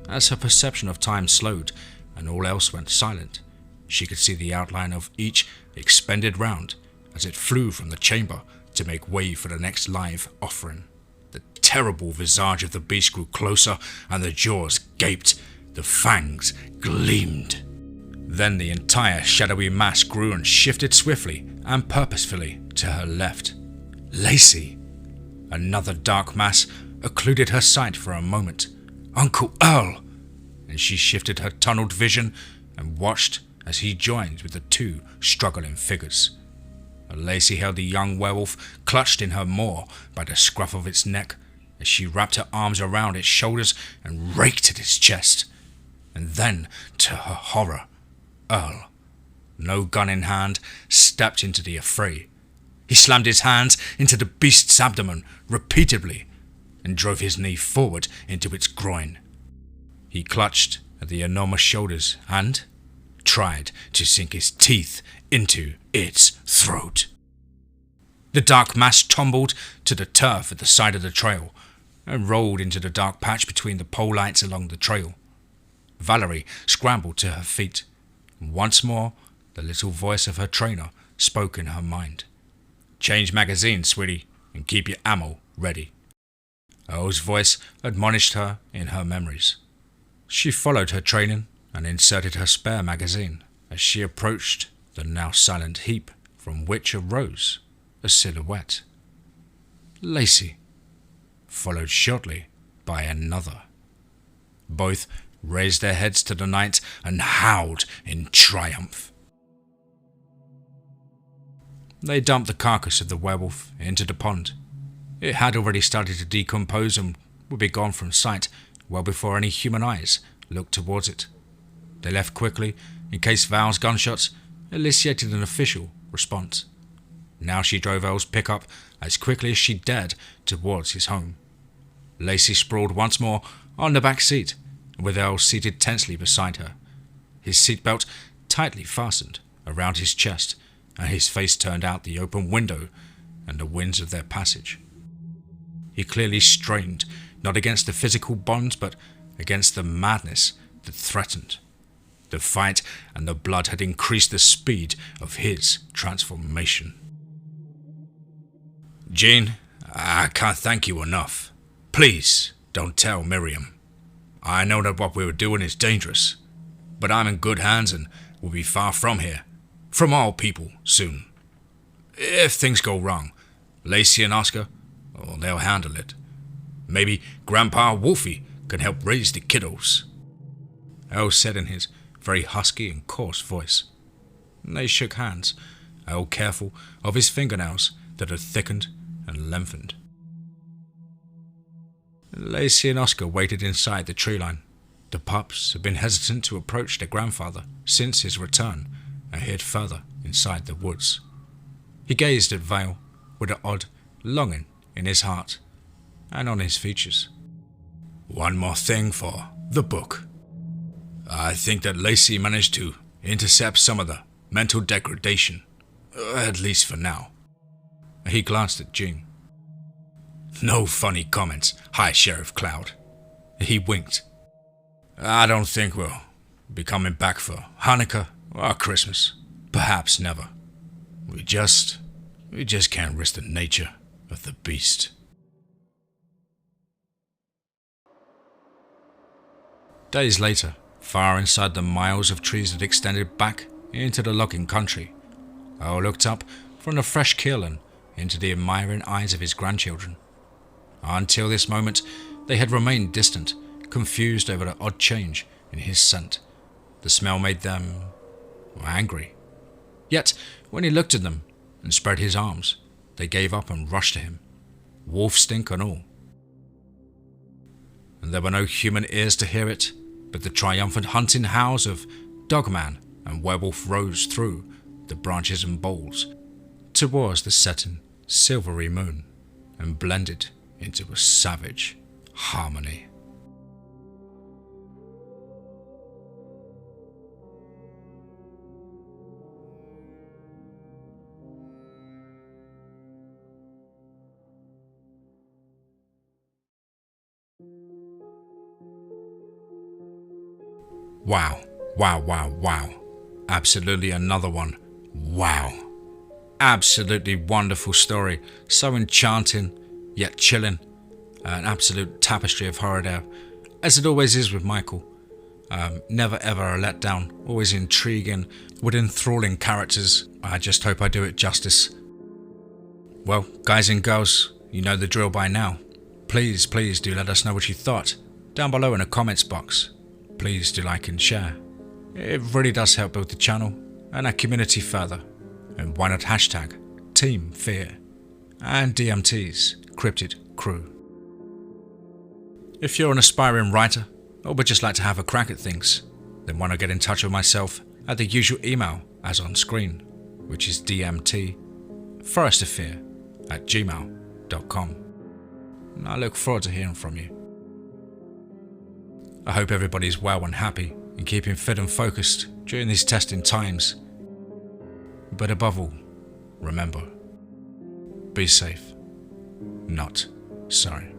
[SPEAKER 1] as her perception of time slowed and all else went silent, she could see the outline of each expended round as it flew from the chamber to make way for the next live offering. The terrible visage of the beast grew closer, and the jaws gaped, the fangs gleamed. Then the entire shadowy mass grew and shifted swiftly and purposefully to her left. Lacy! Another dark mass occluded her sight for a moment. Uncle Earl! And she shifted her tunneled vision and watched as he joined with the two struggling figures. Lacy held the young werewolf clutched in her maw by the scruff of its neck as she wrapped her arms around its shoulders and raked at its chest. And then, to her horror, Earl, no gun in hand, stepped into the affray. He slammed his hands into the beast's abdomen repeatedly and drove his knee forward into its groin. He clutched at the enormous shoulders and tried to sink his teeth into its throat. The dark mass tumbled to the turf at the side of the trail and rolled into the dark patch between the pole lights along the trail. Valerie scrambled to her feet. Once more, the little voice of her trainer spoke in her mind. "Change magazines, sweetie, and keep your ammo ready." Earl's voice admonished her in her memories. She followed her training and inserted her spare magazine as she approached the now silent heap from which arose a silhouette. Lacy, followed shortly by another. Both raised their heads to the night and howled in triumph. They dumped the carcass of the werewolf into the pond. It had already started to decompose and would be gone from sight well before any human eyes looked towards it. They left quickly in case Val's gunshots elicited an official response. Now she drove Earl's pickup as quickly as she dared towards his home. Lacy sprawled once more on the back seat, with Earl seated tensely beside her, his seatbelt tightly fastened around his chest and his face turned out the open window and the winds of their passage. He clearly strained, not against the physical bonds, but against the madness that threatened. The fight and the blood had increased the speed of his transformation. "Jean, I can't thank you enough. Please, don't tell Miriam. I know that what we were doing is dangerous, but I'm in good hands and will be far from here, from all people, soon. If things go wrong, Lacy and Oscar, oh, they'll handle it. Maybe Grandpa Wolfie can help raise the kiddos," Earl said in his very husky and coarse voice. They shook hands, Earl careful of his fingernails that had thickened and lengthened. Lacy and Oscar waited inside the tree line. The pups had been hesitant to approach their grandfather since his return and hid further inside the woods. He gazed at Vale with an odd longing in his heart and on his features. "One more thing for the book. I think that Lacy managed to intercept some of the mental degradation, at least for now." He glanced at Jean. "No funny comments, High Sheriff Cloud." He winked. "I don't think we'll be coming back for Hanukkah or Christmas. Perhaps never. We just can't risk the nature of the beast." Days later, far inside the miles of trees that extended back into the logging country, Earl looked up from the fresh kill and into the admiring eyes of his grandchildren. Until this moment, they had remained distant, confused over the odd change in his scent. The smell made them angry. Yet, when he looked at them and spread his arms, they gave up and rushed to him, wolf stink and all. And there were no human ears to hear it, but the triumphant hunting howls of Dogman and werewolf rose through the branches and boles towards the setting silvery moon and blended into a savage harmony. Wow, wow, wow, wow. Absolutely another one. Wow. Absolutely wonderful story. So enchanting, yet chilling. An absolute tapestry of horror there, as it always is with Michael. Never ever a letdown, always intriguing, with enthralling characters. I just hope I do it justice. Well, guys and girls, you know the drill by now. Please do let us know what you thought down below in the comments box. Please do like and share. It really does help build the channel and our community further. And why not hashtag TeamFEAR and DMT's Cryptid Crew. If you're an aspiring writer or would just like to have a crack at things, then why not get in touch with myself at the usual email as on screen, which is dmtforestofear@gmail.com. And I look forward to hearing from you. I hope everybody's well and happy and keeping fit and focused during these testing times. But above all, remember, be safe, not sorry.